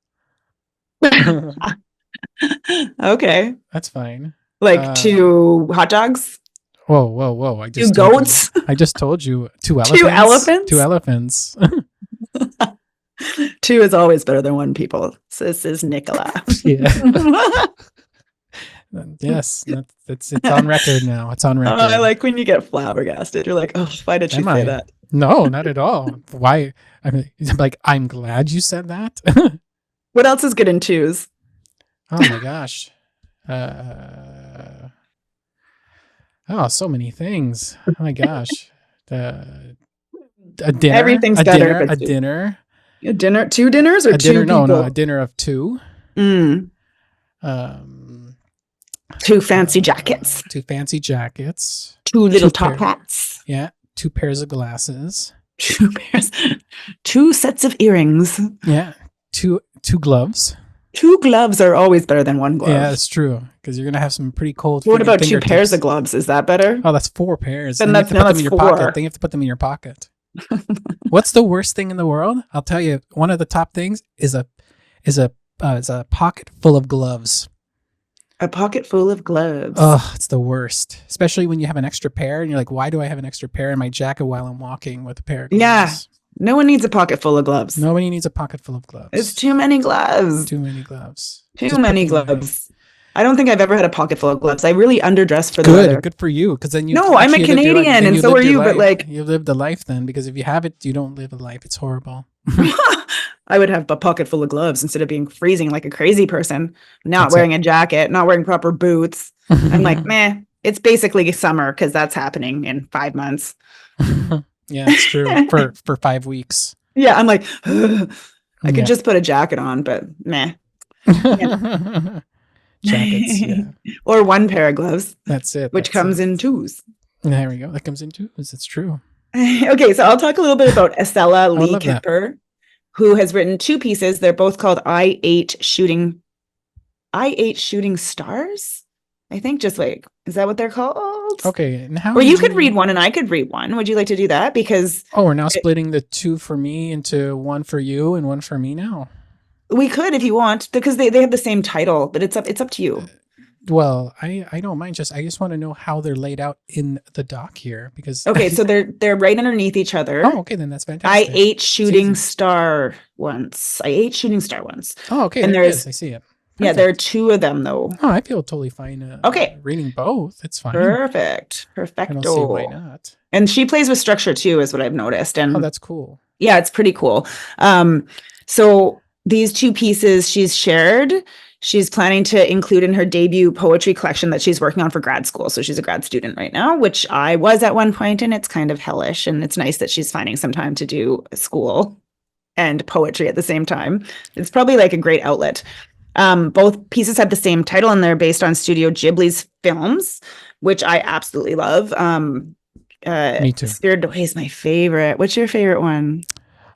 Okay.
That's fine.
Like 2 hot dogs?
Whoa. I just
2 goats?
I just told you 2 elephants.
2 elephants?
2 elephants.
2 is always better than 1, people. So this is Nikola.
Yeah. Yes, it's on record now. It's on record.
I like when you get flabbergasted. You're like, oh, why did she say that?
No, not at all. Why? I mean, I'm glad you said that.
What else is good in 2s?
Oh my gosh. So many things. Oh my gosh. A dinner.
Everything's better.
A dinner.
A dinner. 2 dinners or 2
dinner?
people?
No, a dinner of 2.
2 fancy jackets.
2 fancy jackets.
2 little top hats.
Yeah. 2 pairs of glasses.
2 pairs. 2 sets of earrings.
Yeah. two gloves.
2 gloves are always better than 1 glove.
Yeah, that's true. Because you're gonna have some pretty cold.
What about 2
fingertips.
pairs of gloves? Is that better?
Oh, that's 4 pairs.
Then
you have to put them in your
4.
pocket. Then you have to put them in your pocket. What's the worst thing in the world? I'll tell you. One of the top things is a pocket full of gloves.
A pocket full of gloves.
Oh, it's the worst. Especially when you have an extra pair and you're like, why do I have an extra pair in my jacket while I'm walking with a pair of gloves?
Yeah. No one needs a pocket full of gloves.
Nobody needs a pocket full of gloves.
It's too many gloves.
Too many gloves.
Too many gloves. I don't think I've ever had a pocket full of gloves. I really underdress for the
Good.
weather.
Good for you. Because then you.
No, I'm a Canadian, and so are you. But like,
you lived a life then. Because if you have it, you don't live a life. It's horrible.
I would have a pocket full of gloves instead of being freezing like a crazy person, not
That's
wearing a jacket, not wearing proper boots. I'm like, meh. It's basically summer because that's happening in 5 months.
Yeah, it's true. for 5 weeks.
Yeah, I'm like, I could just put a jacket on, but meh. Yeah.
Jackets, yeah.
Or 1 pair of gloves.
That's it.
Which comes in 2s.
There we go. That comes in 2s. It's true.
Okay, so I'll talk a little bit about Estella Lee
love that.
Kemper, who has written 2 pieces. They're both called I Ate Shooting Stars. I think just like, is that what they're called?
Okay. And how?
Or you could read one and I could read one. Would you like to do that? Because
we're now splitting the 2 for me into 1 for you and 1 for me now.
we could if you want, because they have the same title, but it's up to you.
Well, I don't mind. I just want to know how they're laid out in the doc here because.
Okay, so they're right underneath each other.
Oh, okay, then that's fantastic.
I ate shooting star once.
Oh, okay.
And
there it is. I see it. Perfect.
Yeah, there are 2 of them though.
Oh, I feel totally fine.
Okay,
reading both. It's fine.
Perfecto.
I don't see why not.
And she plays with structure too, is what I've noticed. And
that's cool.
Yeah, it's pretty cool. So these 2 pieces she's shared. She's planning to include in her debut poetry collection that she's working on for grad school. So she's a grad student right now, which I was at one point, and it's kind of hellish. And it's nice that she's finding some time to do school and poetry at the same time. It's probably like a great outlet. Both pieces have the same title, and they're based on Studio Ghibli's films, which I absolutely love.
Me too.
Spirited Away is my favorite. What's your favorite one?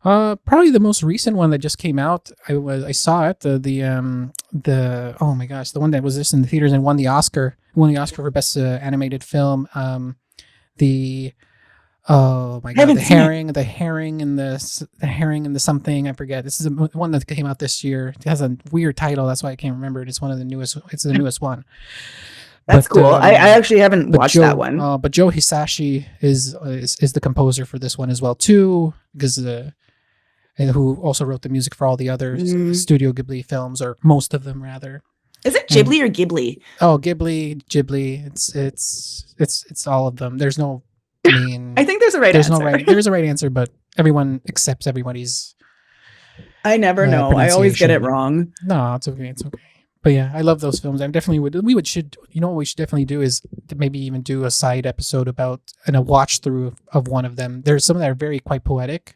Probably the most recent one that just came out. I saw it. The oh my gosh, the one that was just in the theaters and won the Oscar for best animated film. The oh my god, the herring and the something, I forget. This is one that came out this year. It has a weird title. That's why I can't remember it. It's one of the newest. It's the newest one.
That's cool. I actually haven't watched that one.
But Joe Hisashi is the composer for this one as well too, because and who also wrote the music for all the other Studio Ghibli films, or most of them rather.
Is it Ghibli or Ghibli?
Oh, Ghibli. It's all of them. There's no
I think there's a right answer.
There's a right answer, but everyone accepts everybody's.
I never know. I always get it wrong.
No, it's okay. It's okay. But yeah, I love those films. I definitely would. You know what we should definitely do is to maybe even do a side episode about and a watch through of one of them. There's some that are very quite poetic.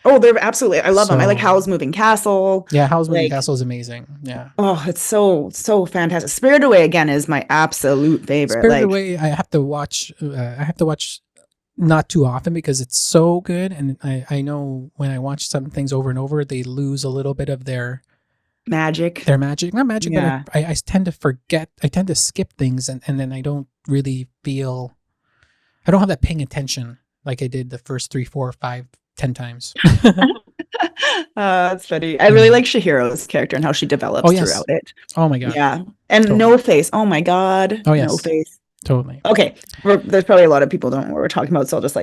Oh, they're absolutely. I love them. I like Howl's Moving Castle.
Yeah, Howl's Moving Castle is amazing. Yeah.
Oh, it's so fantastic. Spirited Away again is my absolute favorite.
Spirited Away, I have to watch. Not too often because it's so good, and I know when I watch some things over and over, they lose a little bit of their
magic.
Not magic, but I tend to forget. I tend to skip things, and then I don't really feel. I don't have that paying attention like I did the first 3, 4, 5, 10 times.
That's funny. I really like Shihiro's character and how she develops throughout it.
Oh my god.
Yeah, and totally. No Face. Oh my god.
Oh yes.
No Face.
Totally.
Okay. There's probably a lot of people don't know what we're talking about, so I'll just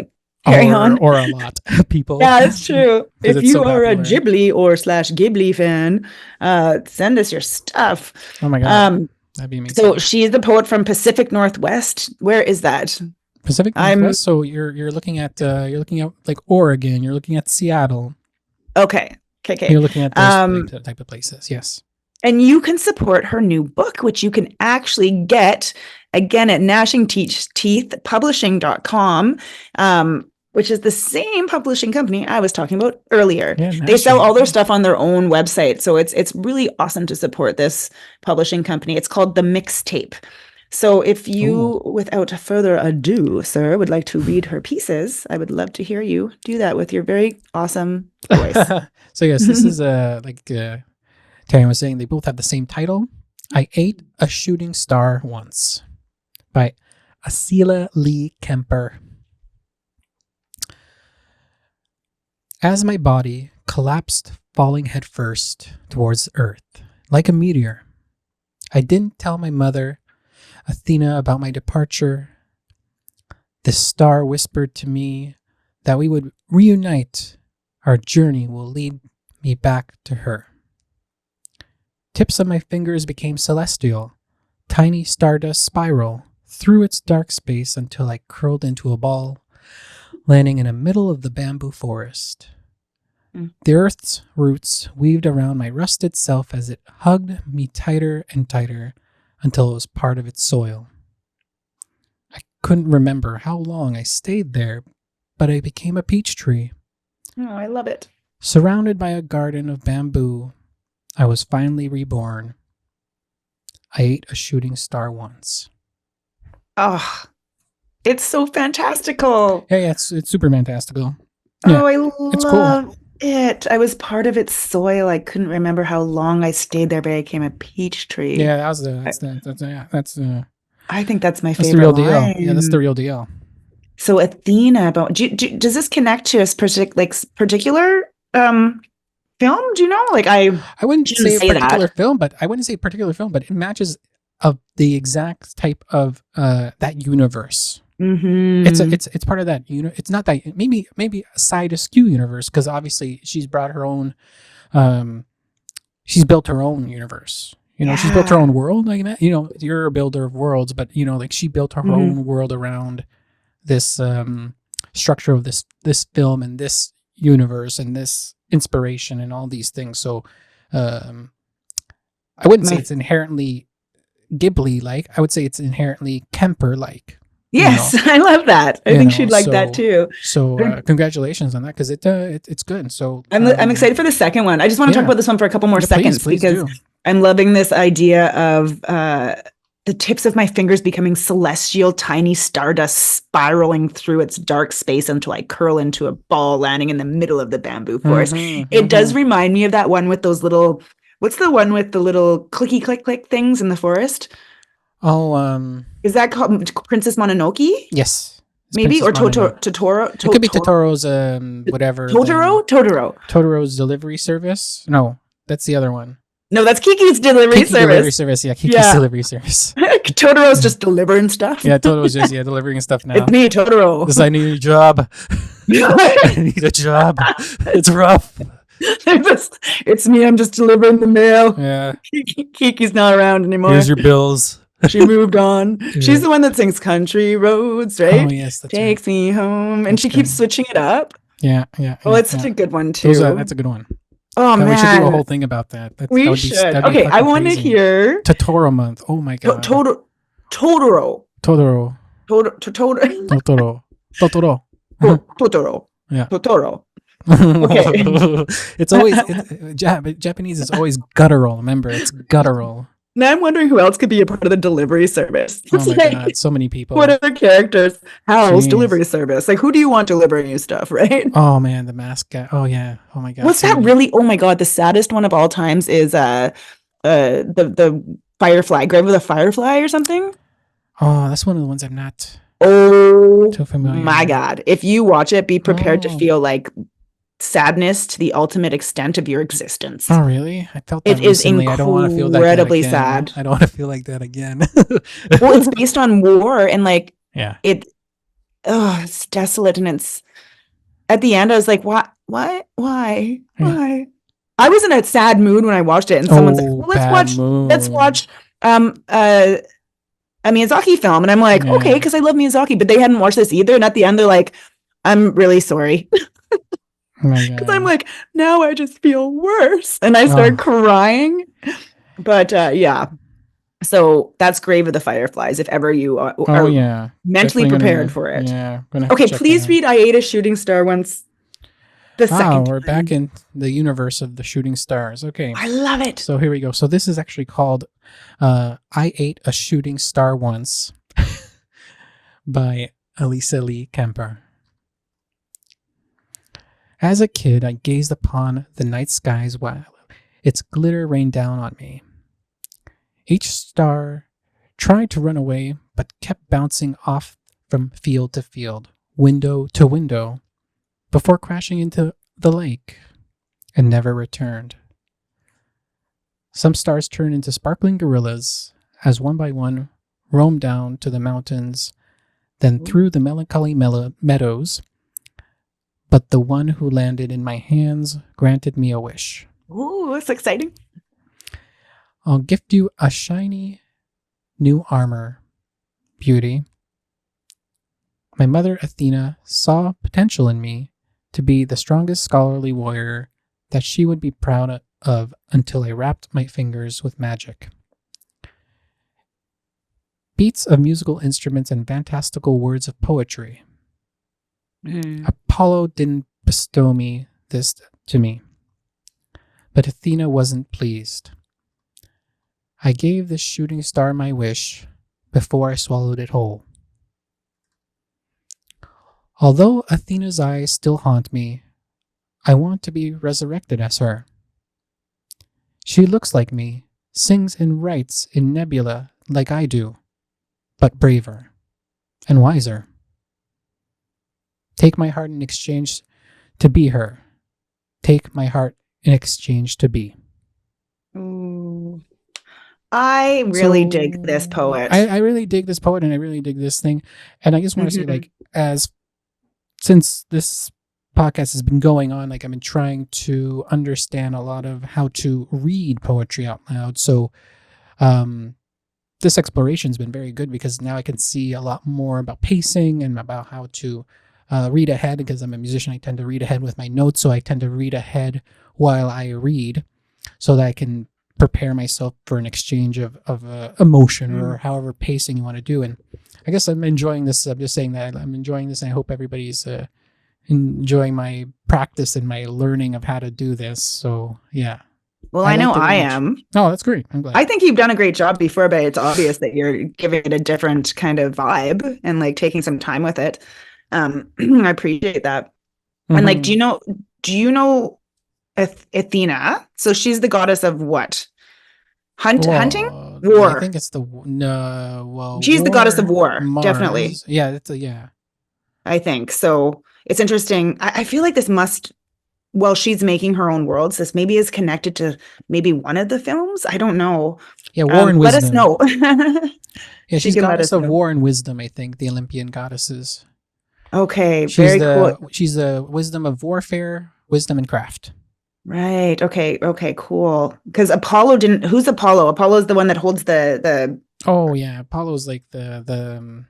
carry on.
Or a lot of people.
Yeah, it's true. If you are
popular.
a Ghibli or /Ghibli fan, send us your stuff.
Oh my god. That'd be amazing.
So she's the poet from Pacific Northwest. Where is that?
Pacific Northwest. So you're looking at like Oregon. You're looking at Seattle.
Okay.
You're looking at those type of places. Yes.
And you can support her new book, which you can actually get again at gnashingteethpublishing.com, which is the same publishing company I was talking about earlier. Yeah, they sell all their stuff on their own website. So it's really awesome to support this publishing company. It's called The Mixtape. So if
Ooh.
you, without further ado, sir, would like to read her pieces, I would love to hear you do that with your very awesome voice.
So yes, this is Terriann was saying they both have the same title. I Ate a Shooting Star Once by Asila Lee Kemper. As my body collapsed, falling headfirst towards Earth, like a meteor, I didn't tell my mother, Athena, about my departure. The star whispered to me that we would reunite. Our journey will lead me back to her. Tips of my fingers became celestial, tiny stardust spiral through its dark space until I curled into a ball, landing in the middle of the bamboo forest. The earth's roots weaved around my rusted self as it hugged me tighter and tighter until it was part of its soil. I couldn't remember how long I stayed there, but I became a peach tree.
Oh, I love it.
Surrounded by a garden of bamboo, I was finally reborn. I ate a shooting star once.
Oh, it's so fantastical.
Yeah, it's super fantastical.
Oh,
Yeah,
I
it's
love
cool.
it. I was part of its soil. I couldn't remember how long I stayed there, but I became a peach tree.
Yeah, that's
I think that's my
the
favorite
real deal. Yeah, that's the
line.
real deal.
So Athena, about does this connect to a particular film? Do you know? Like I
wouldn't
shouldn't
say a
say
particular
that.
film, but it matches of the exact type of that universe.
Mm-hmm.
It's part of that it's not that maybe a side askew universe, because obviously she's brought her own she's built her own universe. She's built her
Yeah.
own world. Like that. You're a builder of worlds, but like she built her
Mm-hmm.
own world around this structure of this film and this universe and this inspiration and all these things. So um, I wouldn't say
My
it's inherently Ghibli like. I would say it's inherently Kemper like.
yes, I love that. I think she'd like that
So
too.
congratulations on that, because it's good. So
I'm excited for the second one. I just want to talk
yeah,
about this one for a couple more
yeah, please
seconds because
do.
I'm loving this idea of the tips of my fingers becoming celestial, tiny stardust spiraling through its dark space until I curl into a ball landing in the middle of the bamboo forest. It does remind me of that one with those little, what's the one with the little clicky click click things in the forest?
Oh,
Is that called Princess Mononoke?
yes, it's
Maybe?
Princess
Or
Mononoke.
Totoro?
It could be Totoro's whatever.
Totoro? Totoro.
Totoro's delivery service. No, that's the other one.
No, that's Kiki's delivery
Kiki delivery
service.
service. Yeah, Kiki's
Yeah.
delivery service.
Totoro's just delivering stuff.
Yeah, Totoro's just delivering stuff now.
It's me, Totoro.
This I need a job. I need a job. It's rough.
It's me. I'm just delivering the mail.
Yeah.
Kiki's not around anymore.
Here's your bills.
She moved on. She's the one that sings "Country Roads," right?
Oh yes, that's
Takes
right.
me home, and
That's
she keeps switching it up.
Yeah.
Oh, it's such a good one too.
That's a good one.
Oh man,
we should do a whole thing about that.
We should. Okay, I want to hear
Totoro month. Oh my god.
Totoro.
Totoro.
Totoro.
Totoro.
Totoro.
Yeah.
Totoro. Okay.
It's always Japanese is always guttural. Remember, it's guttural.
Now I'm wondering who else could be a part of the delivery service.
Oh my god, so many people.
What other characters? Hal's delivery service. Like, who do you want delivering you stuff, right?
Oh man, the mask guy. Oh yeah. Oh my god.
What's that really? Oh my god, the saddest one of all times is the Firefly, Grave of the Firefly or something.
Oh, that's one of the ones I'm not
Oh
so familiar
my
with.
god. If you watch it, be prepared to feel like sadness to the ultimate extent of your existence.
Oh really? I felt that
it recently.
Is
I don't want to feel that
incredibly
sad.
I don't want to feel like that again.
Well, it's based on war and like
yeah.
It's desolate, and it's at the end I was like, why? I was in a sad mood when I watched it, and someone said, well, let's watch a Miyazaki film, and I'm like, okay, because I love Miyazaki, but they hadn't watched this either, and at the end they're like, I'm really sorry. Because I'm like, now I just feel worse, and I start crying. But yeah, so that's Grave of the Fireflies. If ever you are mentally prepared for it.
Yeah.
Okay, please read I Ate a Shooting Star Once. The
Wow,
second
we're back
one.
in the universe of the shooting stars. Okay.
I love it.
So here we go. So this is actually called I Ate a Shooting Star Once by Elisa Lee Kemper. As a kid, I gazed upon the night skies while its glitter rained down on me. Each star tried to run away, but kept bouncing off from field to field, window to window, before crashing into the lake and never returned. Some stars turned into sparkling gorillas as one by one roamed down to the mountains, then through the melancholy meadows. But the one who landed in my hands granted me a wish.
Ooh, that's exciting.
I'll gift you a shiny new armor, beauty. My mother Athena saw potential in me to be the strongest scholarly warrior that she would be proud of until I wrapped my fingers with magic. Beats of musical instruments and fantastical words of poetry. Apollo didn't bestow this to me, but Athena wasn't pleased. I gave the shooting star my wish before I swallowed it whole. Although Athena's eyes still haunt me, I want to be resurrected as her. She looks like me, sings and writes in nebula like I do, but braver and wiser. Take my heart in exchange to be her. Take my heart in exchange to be.
Ooh. I really dig this poet.
I really dig this poet, and I really dig this thing. And I just want to say, like, since this podcast has been going on, like, I've been trying to understand a lot of how to read poetry out loud. So this exploration has been very good because now I can see a lot more about pacing and about how to read ahead. Because I'm a musician, I tend to read ahead with my notes. So I tend to read ahead while I read so that I can prepare myself for an exchange of emotion or however pacing you want to do. And I guess I'm enjoying this. I'm just saying that I'm enjoying this, and I hope everybody's enjoying my practice and my learning of how to do this. So yeah.
Well, I know I am.
Oh, that's great. I'm glad.
I think you've done a great job before, but it's obvious that you're giving it a different kind of vibe and like taking some time with it. I appreciate that. And like, do you know Athena? So she's the goddess of what? Hunting? War.
I think it's
she's the goddess of war,
Mars.
definitely.
Yeah,
I think so. It's interesting. I feel like this must, well, she's making her own worlds. This maybe is connected to maybe one of the films. I don't know.
Yeah, war and wisdom.
Let us know.
Yeah, she's goddess of war and wisdom, I think, the Olympian goddesses.
Okay, very cool.
She's the wisdom of warfare, wisdom, and craft.
Right. Okay, Cool. Because Apollo didn't. Who's Apollo? Apollo's the one that holds the.
Oh yeah, Apollo's like the.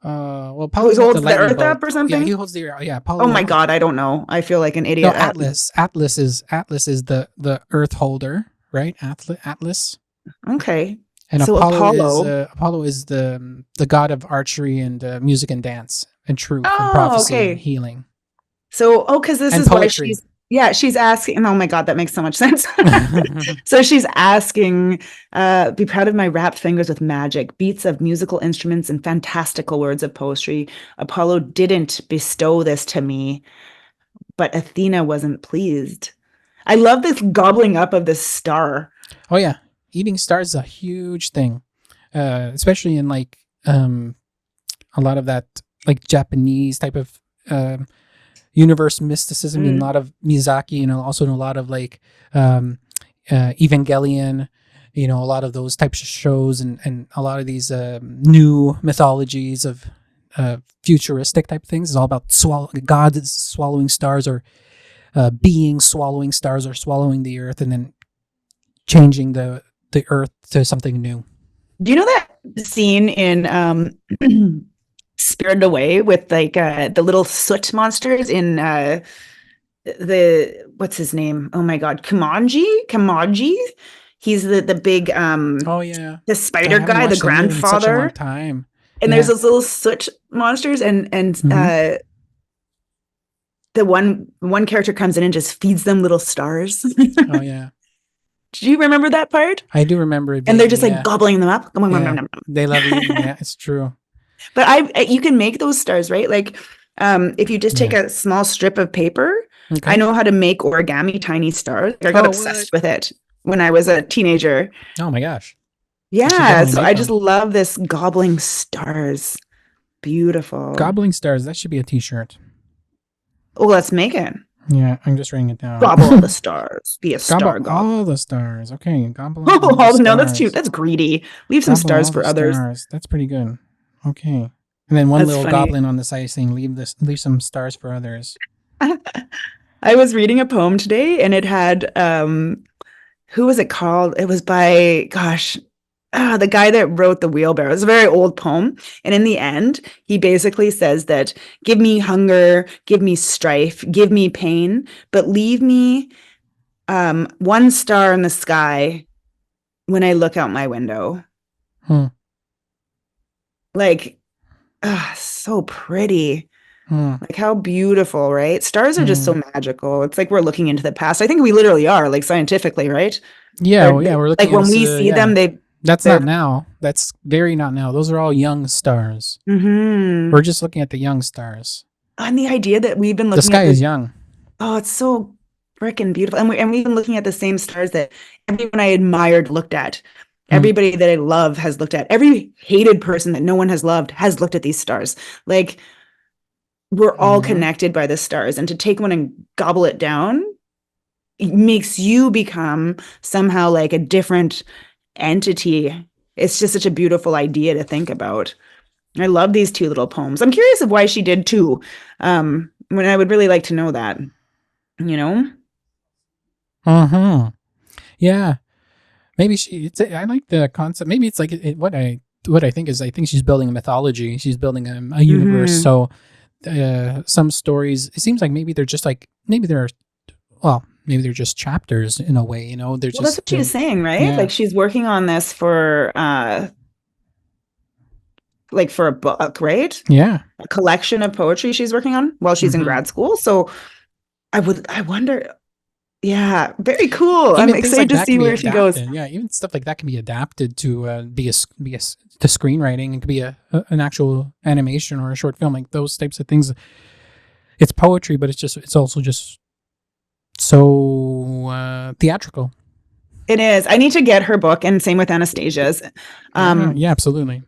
Apollo holds the Earth up or something.
Yeah, he holds the Apollo.
Oh my God, I don't know. I feel like an idiot.
No, Atlas. Atlas is the Earth holder, right? Atlas.
Okay.
And so Apollo is the god of archery and music and dance and truth and prophecy and healing.
So, because this is poetry. Why she's asking. Oh my God, that makes so much sense. So she's asking, be proud of my wrapped fingers with magic, beats of musical instruments and fantastical words of poetry. Apollo didn't bestow this to me, but Athena wasn't pleased. I love this gobbling up of this star.
Oh yeah. Eating stars is a huge thing, especially in like a lot of that like Japanese type of universe mysticism, and a lot of Miyazaki, also in a lot of like Evangelion, a lot of those types of shows, and a lot of these new mythologies of futuristic type things is all about gods swallowing stars, or beings swallowing stars, or swallowing the earth and then changing the earth to something new.
Do you know that scene in Spirited Away with like the little soot monsters in what's his name? Oh my God, Kamaji. He's the big the spider guy, the grandfather.
Such a long time.
And there's those little soot monsters, and the one character comes in and just feeds them little stars.
Oh yeah,
Do you remember that part?
I do remember it
And they're just
vaguely.
like
Yeah,
gobbling them up.
yeah, they love eating. Yeah, it's true.
But you can make those stars, right? Like, if you just take
Yeah.
a small strip of paper, I
Okay.
know how to make origami tiny stars. I got
Oh, what?
obsessed with it when I was a teenager.
Oh my gosh. I should
Yeah,
definitely
so
make
I just
them.
love this gobbling stars. Beautiful.
Gobbling stars. That should be a T-shirt.
Oh, let's make it.
Yeah, I'm just writing it down.
Gobble all the stars. Be a
Gobble
star gobbler.
all the stars. Okay, gobble all the
Oh, no, that's cute.
stars.
That's greedy. Leave some
Gobble
stars
all
for
the
others.
stars. That's pretty good. Okay. And then one
That's
little
funny.
goblin on the side saying, leave some stars for others."
I was reading a poem today and it had who was it called? It was by gosh, the guy that wrote The Wheelbarrow. It's a very old poem. And in the end, he basically says that give me hunger, give me strife, give me pain, but leave me one star in the sky when I look out my window.
Hmm.
Like, so pretty.
Hmm.
Like how beautiful, right? Stars are just so
Hmm.
magical. It's like we're looking into the past. I think we literally are, like scientifically, right?
Yeah, well, yeah, we're
Like
looking at
when
this.
we see
Yeah,
them,
that's
they're
not now. That's very not now. Those are all young stars.
mm-hmm.
We're just looking at the young stars.
And the idea that we've been
The
looking
sky
at
is
this,
young.
oh, it's so freaking beautiful. And we've been looking at the same stars that everyone I admired looked at.
Hmm.
Everybody that I love has looked at. Every hated person that no one has loved has looked at these stars. Like we're all
Mhm.
connected by the stars. And to take one and gobble it down, it makes you become somehow like a different entity. It's just such a beautiful idea to think about. I love these two little poems. I'm curious of why she did two. When I would really like to know that, you know?
Uh-huh. Yeah. Maybe I like the concept. Maybe it's like what I think is I think she's building a mythology. She's building a universe.
Mm-hmm.
So some stories, it seems like maybe they're just like maybe they're just chapters in a way, you know. They're
Well, that's
just
what she was saying, right?
yeah.
Like she's working on this for like for a book, right?
Yeah.
A collection of poetry she's working on while she's in
Mhm.
grad school. So I wonder, yeah, very cool. I'm
Even things
excited
like
to
that
see
can be
where she goes.
adapted. Yeah, even stuff like that can be adapted to to screenwriting. It could be an actual animation or a short film, like those types of things. It's poetry, but it's also just so theatrical.
It is. I need to get her book, and same with Anastasia's.
Yeah, absolutely.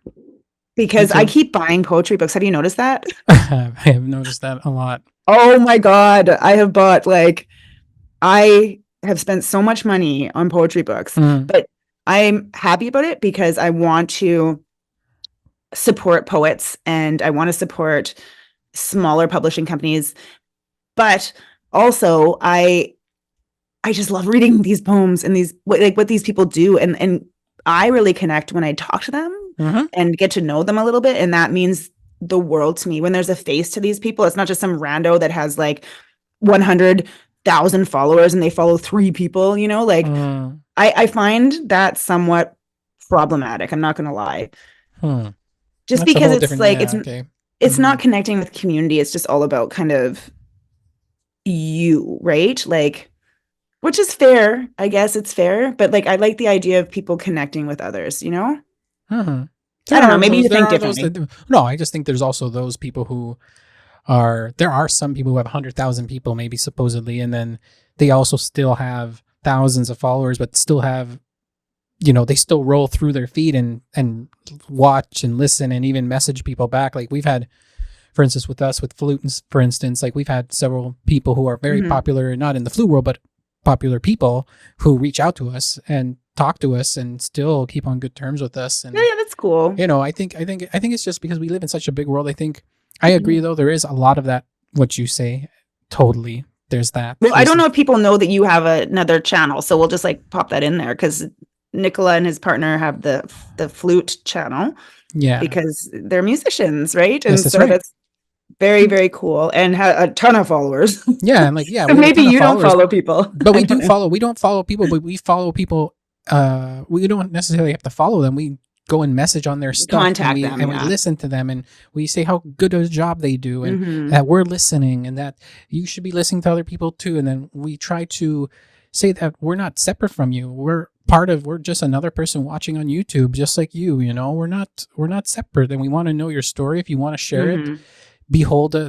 Because I keep buying poetry books. Have you noticed that?
I have noticed that a lot.
Oh my God. I have bought I have spent so much money on poetry books, but I'm happy about it because I want to support poets and I want to support smaller publishing companies. But also I just love reading these poems and these what these people do. And I really connect when I talk to them and get to know them a little bit. And that means the world to me. When there's a face to these people, it's not just some rando that has like 100,000 followers and they follow 3 people, you know, like I find that somewhat problematic. I'm not going to lie. Just
That's
because it's like, it's not connecting with community. It's just all about kind of you, right? Like, which is fair. I guess it's fair. But like, I like the idea of people connecting with others, you know? I don't know. Maybe you think differently.
No, I just think there's also those people who there are some people who have 100,000 people, maybe supposedly, and then they also still have thousands of followers, but still have, you know, they still roll through their feed and watch and listen and even message people back. Like we've had, for instance, with us, with flute, for instance, like we've had several people who are very popular, not in the flute world, but popular people who reach out to us and talk to us and still keep on good terms with us. And
yeah, that's cool.
You know, I think it's just because we live in such a big world. I think I agree though. There is a lot of that. What you say, totally. There's that.
Well, I don't know if people know that you have another channel, so we'll just like pop that in there because Nikola and his partner have the flute channel.
Yeah,
because they're musicians, right? And
yes, that's
so
right.
that's very, very cool and have a ton of followers.
Yeah, and like
so maybe you don't follow people,
but we do follow. We don't follow people, but we follow people. We don't necessarily have to follow them. We go and message on their stuff, and
Contact them,
we
yeah.
listen to them, and we say how good a job they do, and
Mhm.
that we're listening, and that you should be listening to other people too. And then we try to say that we're not separate from you. We're just another person watching on YouTube, just like you. You know, we're not separate, and we want to know your story. If you want to share it,
Mhm.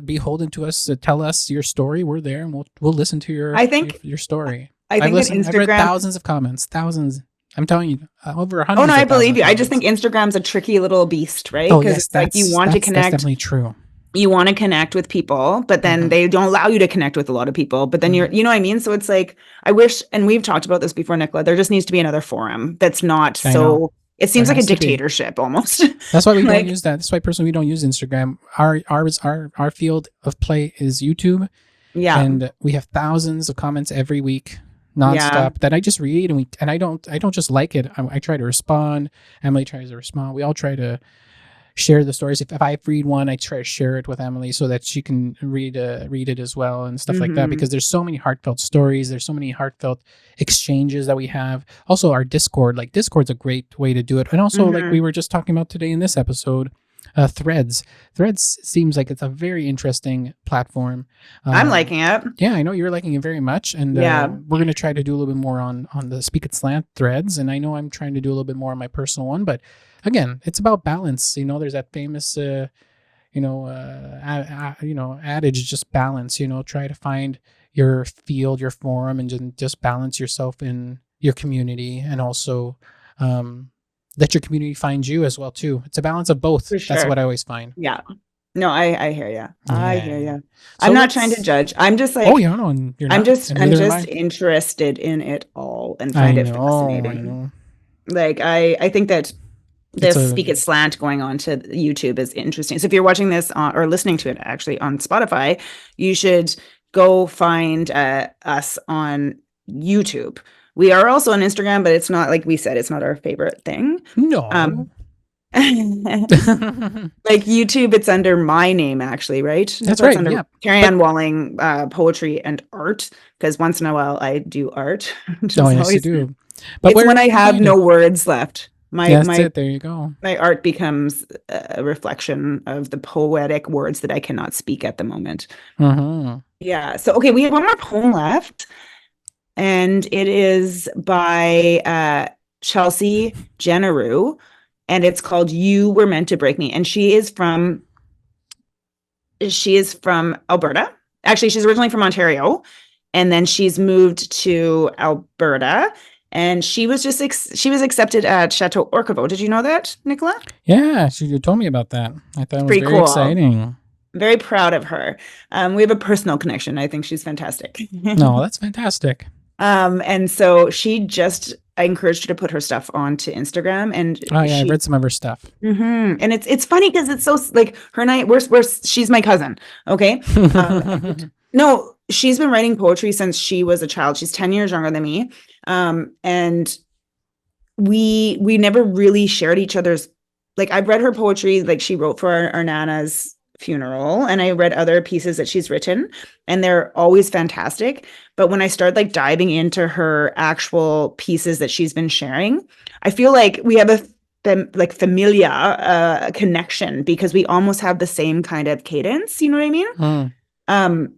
beholden to us to tell us your story. We're there, and we'll listen to
I think
your story.
I think that
I've read
Instagram.
thousands of comments, thousands. I'm telling you, over
Oh no,
hundreds
I
of thousands
believe
of
you. I just think
comments.
Instagram's a tricky little beast, right?
Oh
Because
yes,
it's like you want to
that's
connect,
definitely true.
you want to connect with people, but then
Hmm.
they don't allow you to connect with a lot of people. But then
Hmm.
you know what I mean? So it's like, I wish, and we've talked about this before, Nicola, there just needs to be another forum that's not
I know
so, it
there
seems like a
has to be.
dictatorship almost.
That's why we don't
Like,
use that. That's why personally we don't use Instagram. Our field of play is YouTube,
yeah,
and we have thousands of comments every week,
yeah.
nonstop, that I just read, and I don't just like it. I try to respond. Emily tries to respond. We all try to share the stories. If I read one, I try to share it with Emily so that she can read it as well, and stuff like that,
Hmm.
because there's so many heartfelt stories. There's so many heartfelt exchanges that we have. Also, our Discord, like Discord's a great way to do it. And also, like we
Hmm.
were just talking about today in this episode, Threads seems like it's a very interesting platform.
I'm
um,
liking it.
yeah, I know you're liking it very much, and
Yeah,
we're going to try to do a little bit more on the Speak It Slant threads, and I know I'm trying to do a little bit more on my personal one, but again, it's about balance. You know, there's that famous adage, just balance. You know, try to find your field, your forum, and just balance yourself in your community, and also let your community find you as well too. It's a balance of both.
for
That's what
sure.
I always find.
Yeah. No, I hear you. I
Yeah,
hear
yeah.
you.
So
I'm not trying to
let's.
judge. I'm just
Oh,
like,
yeah, no, you're not, and
I'm
neither am
just
I.
interested in it all and
I
find it
know, I
fascinating.
know.
Like I think that
It's
this
a
Speak It Slant going on to YouTube is interesting. So if you're watching this on, or listening to it actually on Spotify, you should go find us on YouTube. We are also on Instagram, but it's not, like we said, it's not our favorite thing.
no.
Um, like YouTube, it's under my name actually, right?
That's
Nicola, it's
right.
under
Yeah, but
Terriann Walling Poetry and Art, because once in a while I do art, which
oh
is
yes, you
always,
do. But
it's
where
when
can
I
we
have
find
no
it?
words left.
Yeah, that's it. There you go.
My art becomes a reflection of the poetic words that I cannot speak at the moment.
Mm-hmm.
Yeah. So okay, we have one more poem left, and it is by Chelsea Jenneru, and it's called "You Were Meant to Break Me." And she is from Alberta. Actually, she's originally from Ontario, and then she's moved to Alberta. And she was she was accepted at Chateau Orcavo. Did you know that, Nicola?
Yeah, you told me about that. I thought
It's
it was
pretty
very
cool.
exciting.
Very proud of her. We have a personal connection. I think she's fantastic.
No, that's fantastic.
And so I encouraged her to put her stuff onto Instagram, and
Oh yeah, I've read some of her stuff.
and it's funny because it's so like her and I, she's my cousin. Okay. No, she's been writing poetry since she was a child. She's 10 years younger than me. And we never really shared each other's, like I've read her poetry, like she wrote for our Nana's funeral, and I read other pieces that she's written, and they're always fantastic. But when I started like diving into her actual pieces that she's been sharing, I feel like we have a like familia connection, because we almost have the same kind of cadence, you know what I mean?
Mm.
Um,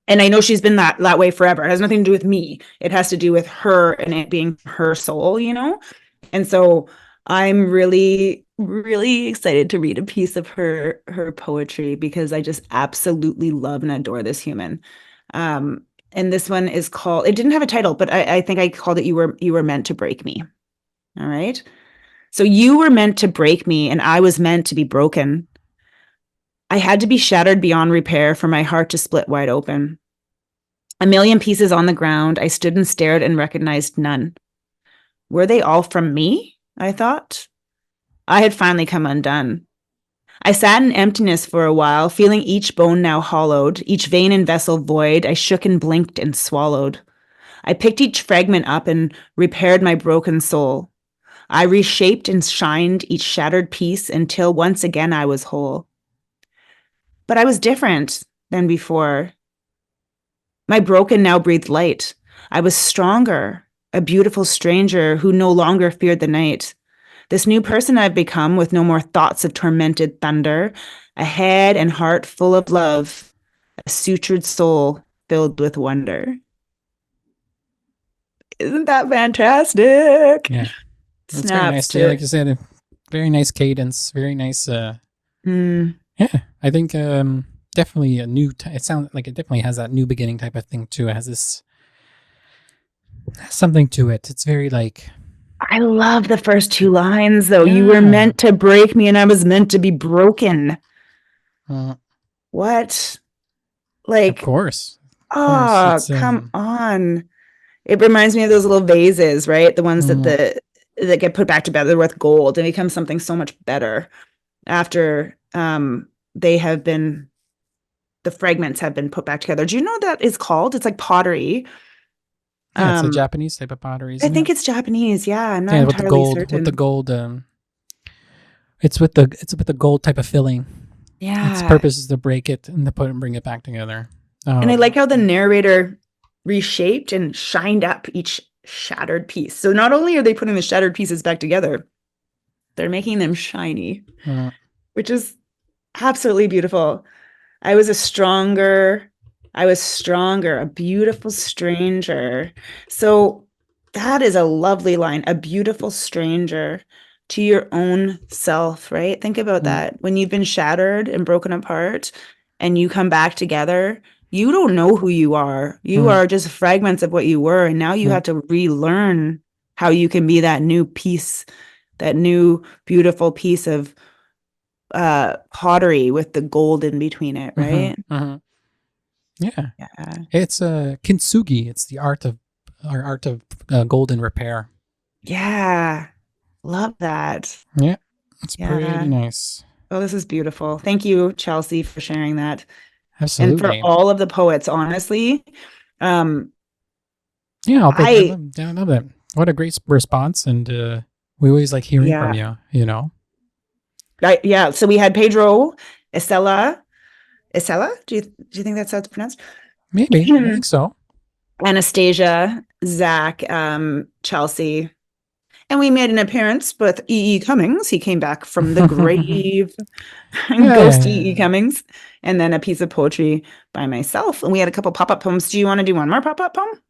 and I know she's been that way forever. It has nothing to do with me. It has to do with her and it being her soul, you know? And so I'm really, really excited to read a piece of her poetry, because I just absolutely love and adore this human. And this one is called, it didn't have a title, but I think I called it You Were Meant to Break Me. All right. So you were meant to break me, and I was meant to be broken. I had to be shattered beyond repair for my heart to split wide open. A million pieces on the ground, I stood and stared and recognized none. Were they all from me? I thought. I had finally come undone. I sat in emptiness for a while, feeling each bone now hollowed, each vein and vessel void. I shook and blinked and swallowed. I picked each fragment up and repaired my broken soul. I reshaped and shined each shattered piece until once again I was whole. But I was different than before. My broken now breathed light. I was stronger, a beautiful stranger who no longer feared the night. This new person I've become with no more thoughts of tormented thunder, a head and heart full of love, a sutured soul filled with wonder. Isn't that fantastic?
Yeah, that's very
Snaps
nice. Yeah,
to
like you said, a very nice cadence, very nice.
mm,
Yeah, I think definitely a new. It sounds like it definitely has that new beginning type of thing too. It has this something to it. It's very like
I love the first two lines though. You were
yeah,
meant to break me and I was meant to be broken.
uh,
What?
of
Like,
course, of course.
oh,
It's
come on. It reminds me of those little vases, right? The ones that
mm,
that get put back together with gold and become something so much better after they have been the fragments have been put back together. Do you know what that is called? It's like pottery.
yeah, it's a
Um,
Japanese type of pottery,
I
isn't it?
think it's Japanese. Yeah, I'm not
Yeah,
entirely
with the
certain.
gold. It's with the gold type of filling. Its
Yeah.
purpose is to break it and to put and bring it back together.
And I like how the
Yeah.
narrator reshaped and shined up each shattered piece. So not only are they putting the shattered pieces back together, they're making them shiny,
Uh,
which is absolutely beautiful. I was a stronger, I was stronger, a beautiful stranger. So that is a lovely line, a beautiful stranger to your own self, right? Think about
mm,
that. When you've been shattered and broken apart and you come back together, you don't know who you are. You
mm,
are just fragments of what you were. And now you
mm,
have to relearn how you can be that new piece, that new beautiful piece of pottery with the gold in between it,
mhm,
right?
mhm. Yeah,
Yeah.
it's kintsugi. It's the art of golden repair.
Yeah. Love that.
Yeah, it's pretty
Yeah.
nice.
Oh, this is beautiful. Thank you, Chelsea, for sharing that. And for
Absolutely.
all of the poets, honestly. Um,
Yeah,
I
I love that. What a great response, and we always like hearing from
yeah.
you. You know,
Yeah. So we had Pedro, Estella. Estella? Do you think that's how it's pronounced?
maybe I think so.
Anastasia, Zach, Chelsea. And we made an appearance with E. E. Cummings. He came back from the grave. Ghost E. E.
Yeah,
Cummings. And then a piece of poetry by myself. And we had a couple pop-up poems. Do you want to do one more pop-up poem?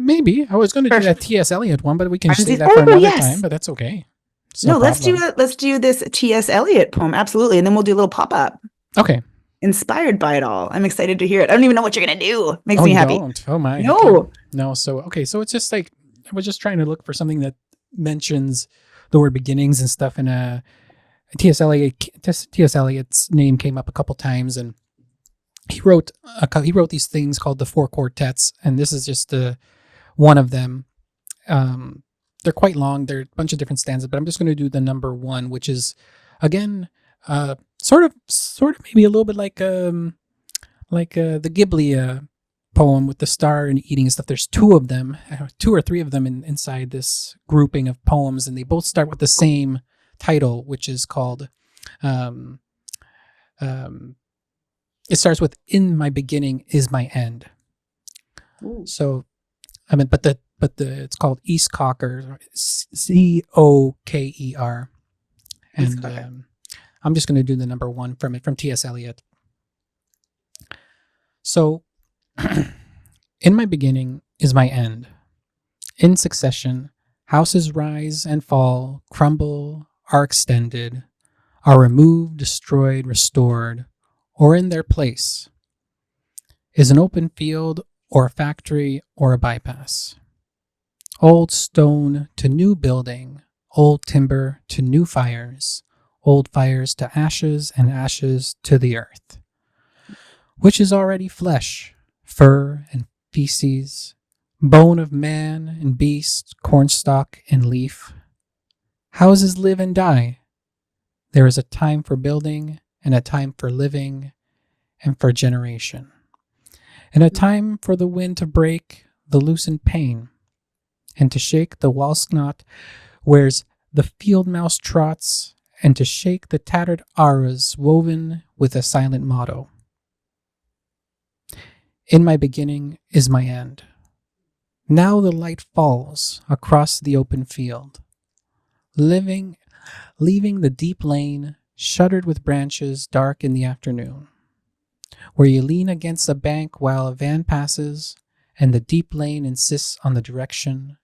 maybe I was going to do
For
that T.S. Eliot one, but we can save
Francis.
that for
Oh,
another time.
yes.
But that's okay. It's no
No, let's do
problem.
it. Let's do this T.S. Eliot poem. Absolutely. And then we'll do a little pop-up
Okay.
inspired by it all. I'm excited to hear it. I don't even know what you're gonna do. Makes
Oh,
me
you
happy.
don't? Oh my. Okay.
No.
No. So okay. So it's just like I was just trying to look for something that mentions the word beginnings and stuff. And T.S. Eliot's name came up a couple times, and he wrote these things called the Four Quartets, and this is just one of them. They're quite long. They're a bunch of different stanzas, but I'm just going to do the number one, which is again, sort of maybe a little bit like the Ghibli poem with the star and eating and stuff. There's two of them, two or three of them inside this grouping of poems, and they both start with the same title, which is called. Um, um, it starts with "In my beginning is my end."
Ooh,
So I mean, but the it's called East Cocker, Coker,
he's
and
clever.
I'm just going to do the number one from it from T.S. Eliot. So, in my beginning is my end. In succession, houses rise and fall, crumble, are extended, are removed, destroyed, restored, or in their place is an open field or a factory or a bypass. Old stone to new building, old timber to new fires, old fires to ashes and ashes to the earth, which is already flesh, fur and feces, bone of man and beast, cornstalk and leaf. Houses live and die. There is a time for building and a time for living and for generation, and a time for the wind to break the loosened pane and to shake the walsknot whereas the field mouse trots and to shake the tattered aras woven with a silent motto. In my beginning is my end. Now the light falls across the open field. living, leaving the deep lane shuttered with branches dark in the afternoon, where you lean against a bank while a van passes and the deep lane insists on the direction,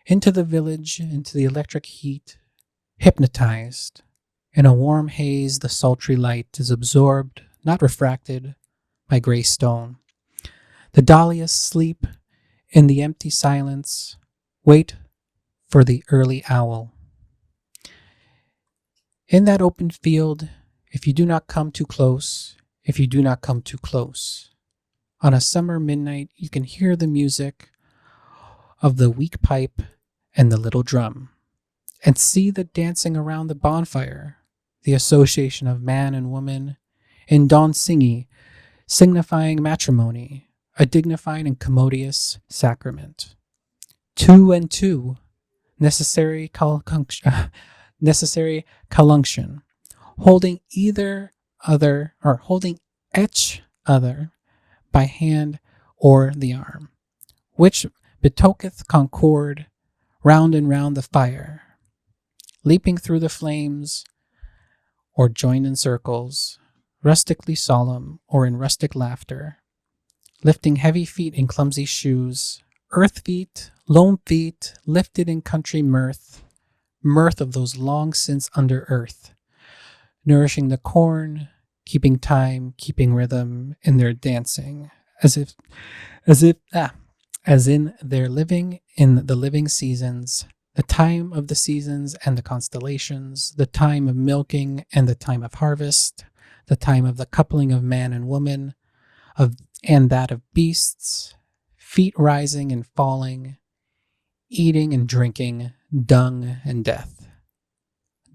into the village, into the electric heat, hypnotized. In a warm haze, the sultry light is absorbed, not refracted, by gray stone. The dahlias sleep in the empty silence, wait for the early owl. In that open field, if you do not come too close, if you do not come too close, on a summer midnight, you can hear the music of the weak pipe and the little drum, and see the dancing around the bonfire, the association of man and woman, in dawn singing, signifying matrimony, a dignified and commodious sacrament. Two and two, necessary conjunction, holding either other, or holding each other by hand or the arm, which betoketh concord, round and round the fire, leaping through the flames, or joined in circles, rustically solemn or in rustic laughter, lifting heavy feet in clumsy shoes, earth feet, lone feet, lifted in country mirth, mirth of those long since under earth, nourishing the corn, keeping time, keeping rhythm in their dancing, as in their living in the living seasons, the time of the seasons and the constellations, the time of milking and the time of harvest, the time of the coupling of man and woman, and that of beasts, feet rising and falling, eating and drinking, dung and death.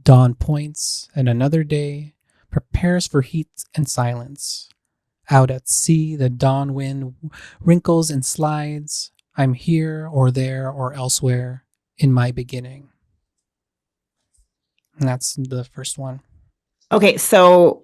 Dawn points, and another day prepares for heat and silence. Out at sea, the dawn wind wrinkles and slides. I'm here or there or elsewhere in my beginning. And that's the first one.
Okay, so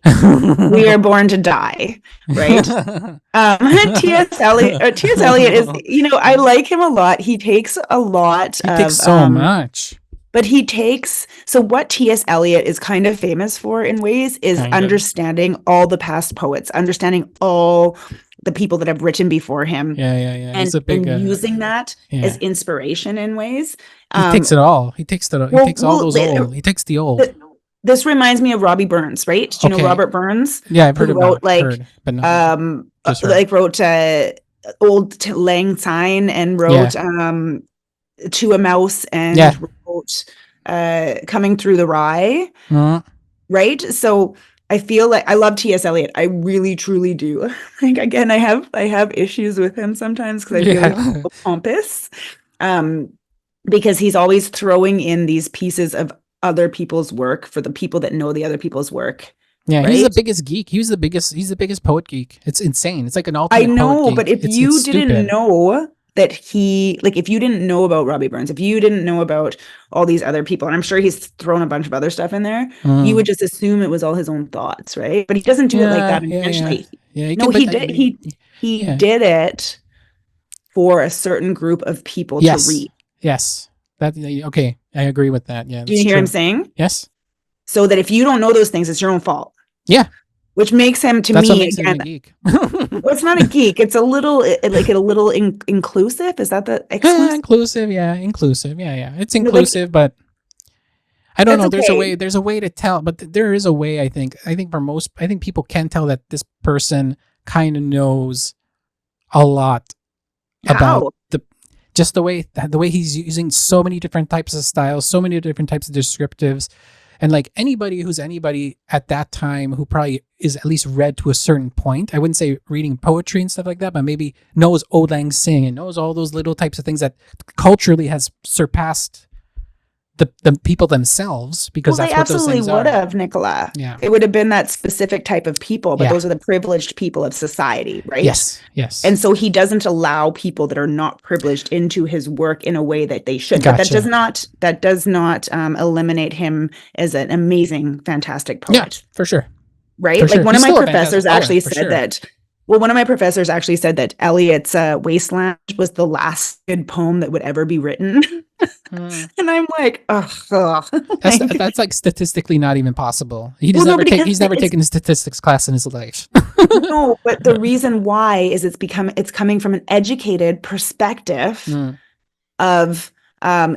we are born to die, right? T.S. Eliot is, I like him a lot. He takes a lot
He takes so much.
But so what T.S. Eliot is kind of famous for in ways is understanding all the past poets, understanding all the people that have written before him.
Yeah.
And using that as inspiration in ways.
He takes it all. He takes all those old. He takes the old.
This reminds me of Robbie Burns, right? Do you know Robert Burns?
Yeah, I've heard about
wrote Old Lang Syne and wrote To a Mouse and wrote Coming Through the Rye, right? So I feel like I love T.S. Eliot. I really, truly do. Like, again, I have issues with him sometimes because I feel like he's so pompous, because he's always throwing in these pieces of other people's work for the people that know the other people's work.
Yeah, right? He's the biggest geek. He's the biggest poet geek. It's insane. It's like an ultimate.
I know,
poet geek.
But if you didn't know that if you didn't know about Robbie Burns, if you didn't know about all these other people, and I'm sure he's thrown a bunch of other stuff in there, you would just assume it was all his own thoughts, right? But he doesn't do it like that intentionally.
He
did it for a certain group of people to read.
Yes. Okay, I agree with that. Yeah.
Do you hear him saying?
Yes.
So that if you don't know those things, it's your own fault.
Yeah.
Which makes him,
That's
me,
what makes him a geek.
Well, it's not a geek. It's a little inclusive. Is that the exclusive?
Inclusive? Yeah, inclusive. Yeah. It's inclusive, but I don't know.
Okay.
There's a way to tell, but there is a way. I think people can tell that this person kind of knows a lot about just the way he's using so many different types of styles, so many different types of descriptives. And like anybody at that time who probably is at least read to a certain point, I wouldn't say reading poetry and stuff like that, but maybe knows Auld Lang Syne and knows all those little types of things that culturally has surpassed the people themselves, because that's what those things are.
They absolutely would have, Nikola.
Yeah.
It would have been that specific type of people, but those are the privileged people of society, right?
Yes.
And so he doesn't allow people that are not privileged into his work in a way that they should.
Gotcha.
But that does not eliminate him as an amazing, fantastic poet.
Yeah, for sure.
Right?
For
like
sure.
one
He's
of my
still a
professors
fantastic
actually
poet, for
said
sure.
that. Well, one of my professors actually said that Eliot's Wasteland was the last good poem that would ever be written.
Hmm.
And I'm like, ugh. Like,
That's like statistically not even possible. He just
well, no, but
he's never
it's
taken a statistics class in his life.
no, but the reason why is it's coming from an educated perspective
Mm.
of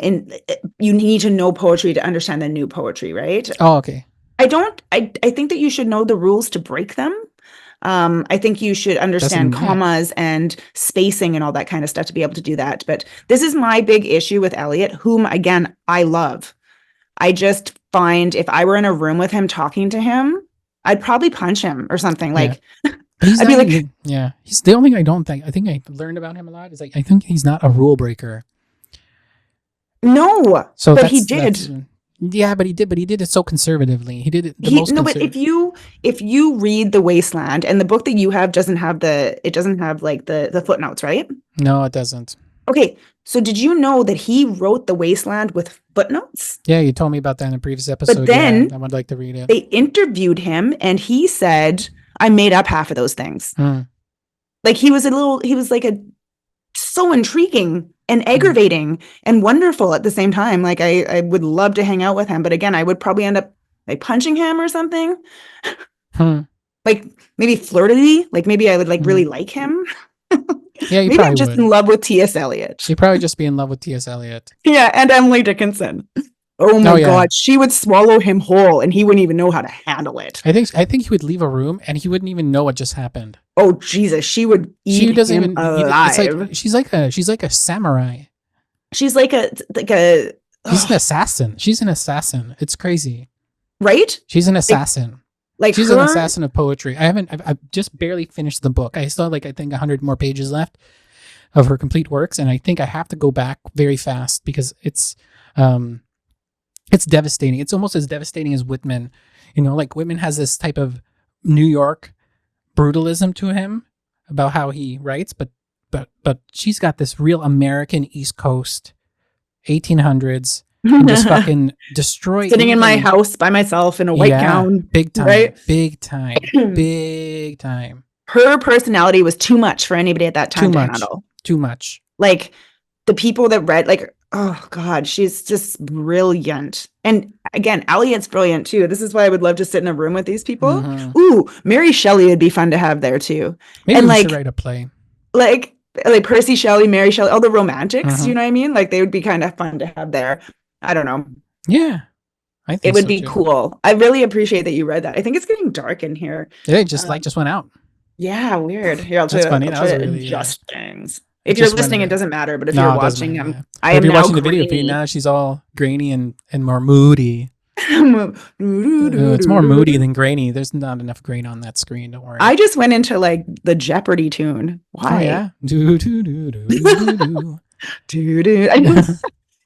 in you need to know poetry to understand the new poetry, right?
Oh, okay.
I think that you should know the rules to break them. I think you should understand
Doesn't yeah.
commas and spacing and all that kind of stuff to be able to do that. But this is my big issue with Elliot, whom again I love. I just find if I were in a room with him talking to him, I'd probably punch him or something.
Yeah.
Like
But he's
I'd
not
be like,
even yeah. He's the only thing I think I learned about him a lot is like I think he's not a rule breaker.
no,
So
but he
that's
did.
yeah, but he did it so conservatively. He did it the
He
most
no, but
conservative.
if you read The Wasteland and the book that you have doesn't have like the footnotes, right?
No, it doesn't.
Okay, so did you know that he wrote The Wasteland with footnotes?
Yeah, you told me about that in a previous
But
episode. Yeah,
then
I would like to read it.
they interviewed him and he said, I made up half of those things.
Hmm.
Like he was like a so intriguing and
Hmm.
aggravating and wonderful at the same time. Like I would love to hang out with him, but again, I would probably end up like punching him or something.
Hmm.
Like maybe flirtily, like maybe I would like
Hmm.
really like him.
Yeah, you
Maybe I'm
probably
just in
would.
love with T.S. Eliot.
You'd probably just be in love with T.S. Eliot.
Yeah, and Emily Dickinson. Oh
Oh
my
yeah.
God, she would swallow him whole and he wouldn't even know how to handle it.
I think he would leave a room and he wouldn't even know what just happened.
Oh Jesus, she would
She
eat
doesn't
him
even. It's like
alive.
she's like a samurai.
She's like a
She's an
oh,
assassin. She's an assassin. It's crazy.
right?
She's an
Like
assassin.
like
She's an
her.
assassin of poetry. I've just barely finished the book. I still have like I think 100 more pages left of her complete works, and I think I have to go back very fast because it's devastating. It's almost as devastating as Whitman. You know, like Whitman has this type of New York brutalism to him about how he writes, but she's got this real American East Coast 1800s can just fucking destroy
Sitting in my
anything.
house by myself in a white
Yeah,
gown,
big time,
right?
big time, big time.
Her personality was too much for anybody at that
Too
time to
much,
handle.
too much.
Like the people that read, like, oh God, she's just brilliant. And again, Eliot's brilliant too. This is why I would love to sit in a room with these people.
Hmm.
Ooh, Mary Shelley would be fun to have there too.
Maybe
And
we should write a play.
like Percy Shelley, Mary Shelley, all the romantics,
Hmm.
you know what I mean? Like they would be kind of fun to have there. I don't know.
Yeah, I
It
think
would
so
be
too.
cool. I really appreciate that you read that. I think it's getting dark in here.
Yeah, just
Um,
just went out.
yeah, weird. Here, I'll try
That's
to
funny.
I'll
That
try
was
to
really
adjust things.
it
If you're
just went.
listening, it doesn't matter. But if you're
No, it doesn't
watching,
matter. Yeah.
I
But if
am
you're
now
watching the video feed
grainy.
now, she's all grainy and more moody. It's more moody than grainy. There's not enough grain on that screen. Don't worry.
I just went into like the Jeopardy tune.
Oh
Why?
yeah. Do do do do do do.
Doo-doo.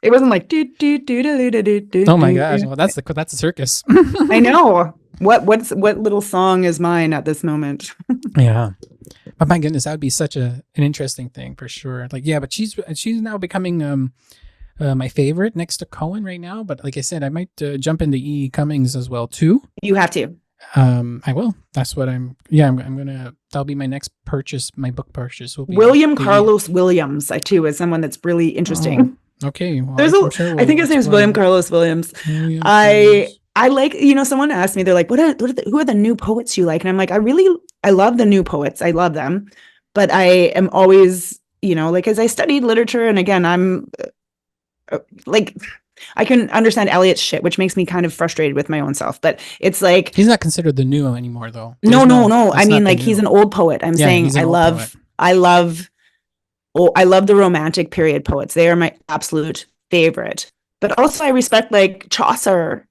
It wasn't like do do do do do do do
Oh my
do.
gosh. Well, that's a circus.
I know. What little song is mine at this moment?
Yeah. But my goodness, that would be such an interesting thing for sure. Like, yeah, but she's now becoming my favorite next to Cohen right now. But like I said, I might jump into E. Cummings as well too.
You have to.
I will. That's what I'm gonna. That'll be my next purchase. My book purchase will be
William
the.
Carlos Williams, too, is someone that's really interesting.
Oh, okay. Well,
There's
I'm sure
I think
we'll
his name's
explore
William
that.
Carlos Williams.
William
I
Carlos.
I like, someone asked me, they're like, who are the new poets you like? And I'm like, I love the new poets. I love them. But I am always, like as I studied literature, and again, I'm like, I can understand Eliot's shit, which makes me kind of frustrated with my own self. But it's like,
He's not considered the new anymore, though.
no. I
That's
mean,
not the
like he's
new.
an old poet. I'm
Yeah,
saying
he's an old poet.
I love the romantic period poets. They are my absolute favorite. But also I respect like Chaucer,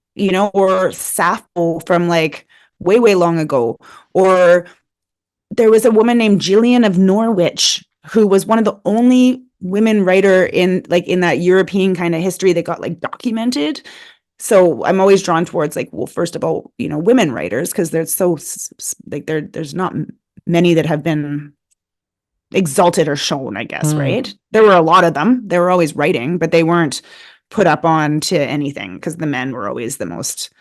or Sappho from like way, way long ago. Or there was a woman named Gillian of Norwich who was one of the only women writer in that European kind of history that got like documented. So I'm always drawn towards like, well, first of all, women writers, because there's so like there's not many that have been exalted or shown, I guess, right? There were a lot of them. They were always writing, but they weren't put up on to anything because the men were always the most,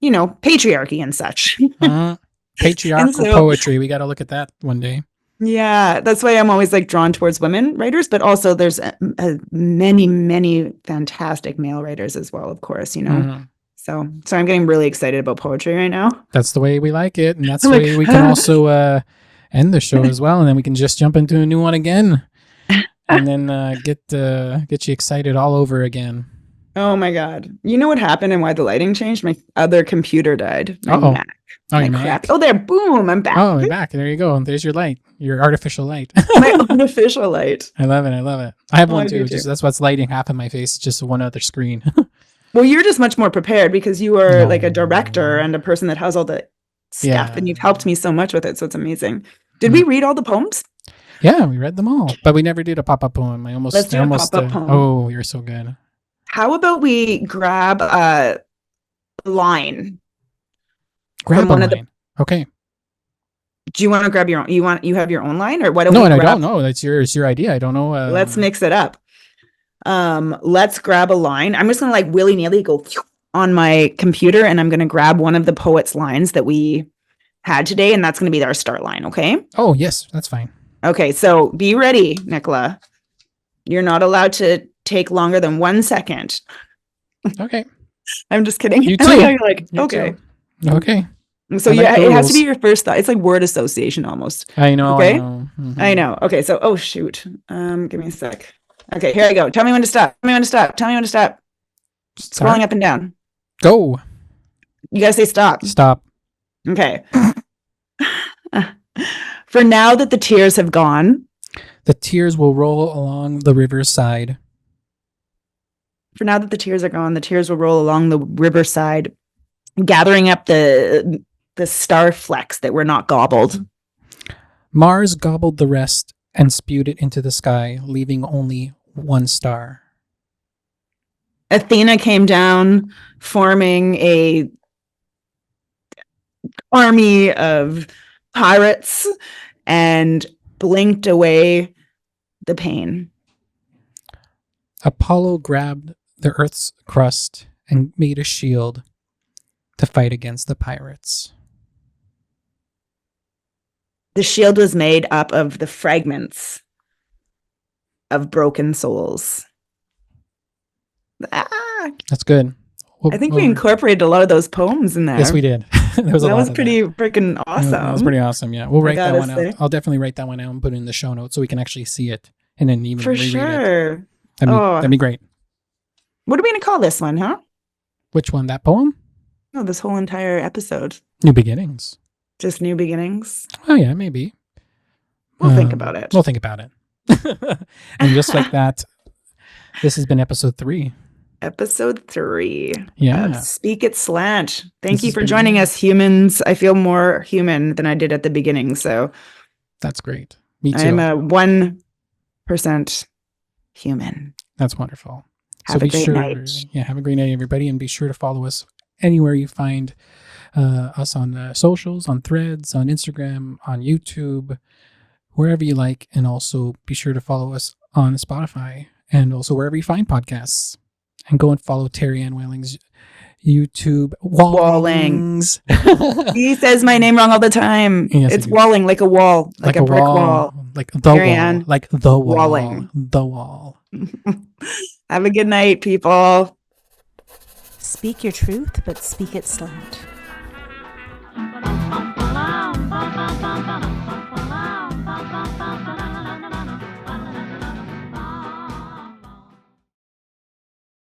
patriarchy and such.
Patriarchal poetry. We got to look at that one day.
Yeah, that's why I'm always like drawn towards women writers, but also there's many, many fantastic male writers as well, of course, you know.
Mhm.
So I'm getting really excited about poetry right now.
That's the way we like it, and that's
I'm
the
like,
way we can also end the show as well, and then we can just jump into a new one again, and then get you excited all over again.
oh my God. You know what happened and why the lighting changed? My other computer died. My
Uh-oh.
Mac.
Oh,
My
your
crap.
Mac.
Oh, there. Boom. I'm back.
Oh, I'm back. There you go. There's your light. Your artificial light.
My unofficial light.
I love it. I love it. I have
Oh,
one
I do
too.
too.
Just that's what's lighting half of my face. Just one other screen.
Well, you're just much more prepared because you are like a
No.
director and a person that has all the stuff,
Yeah.
and you've helped me so much with it. So it's amazing. Did we read all the poems?
Yeah, we read them all, but we never did a pop-up poem.
Let's do a pop-up poem.
Oh, you're so good.
How about we grab a line?
Grab
From
a
one of the-
line. Okay.
Do you want to grab your own? You have your own line, or what?
No, and I don't know. That's your idea. I don't know.
Let's mix it up. Let's grab a line. I'm just gonna like willy-nilly go on my computer, and I'm gonna grab one of the poet's lines that we had today, and that's gonna be our start line. Okay.
Oh yes, that's fine.
Okay. So be ready, Nikola. You're not allowed to take longer than 1 second.
Okay.
I'm just kidding.
You
I like
too.
how you're like,
You
okay.
too. Okay.
So
I like
yeah,
the
it has to
rules.
be your first thought. It's like word association almost.
I know.
Okay.
I know. Mhm.
I know. Okay. So, oh shoot. Give me a sec. Okay, here I go. Tell me when to stop. Tell me when to stop. Tell me when to stop.
Start.
Scrolling up and down.
Go.
You gotta say stop.
Stop.
Okay. For now that the tears have gone.
The tears will roll along the river's side.
For now that the tears are gone, the tears will roll along the riverside, gathering up the star flecks that were not gobbled.
Mars gobbled the rest and spewed it into the sky, leaving only one star.
Athena came down, forming a army of pirates, and blinked away the pain.
Apollo grabbed the Earth's crust and made a shield to fight against the pirates.
The shield was made up of the fragments of broken souls.
That's good.
I think we incorporated a lot of those poems in there.
Yes, we did. That was
pretty freaking awesome.
That was pretty awesome. Yeah, we'll write that one
say.
out. I'll definitely write that one out and put it in the show notes so we can actually see it and then even
For
reread
sure.
it. That'd be great.
What are we going to call this one, huh?
Which one? That poem?
No, this whole entire episode.
New Beginnings.
Just New Beginnings.
Oh yeah, maybe.
We'll think about it.
We'll think about it. And just like that, this has been episode 3.
Episode 3.
Yeah.
Speak It Slant. Thank you for joining us, humans. I feel more human than I did at the beginning. So
that's great. Me too.
I'm a 1% human.
That's wonderful.
Have a great night.
Yeah, have a great night, everybody. And be sure to follow us anywhere you find us on socials, on Threads, on Instagram, on YouTube, wherever you like. And also be sure to follow us on Spotify and also wherever you find podcasts. And go and follow Terriann Walling's YouTube. Wallings.
He says my name wrong all the time. Yes, it's Walling, like a wall, like a brick wall.
Like the Terriann. Wall. Like the wall. Walling. The wall.
Have a good night, people.
Speak your truth, but speak it slant.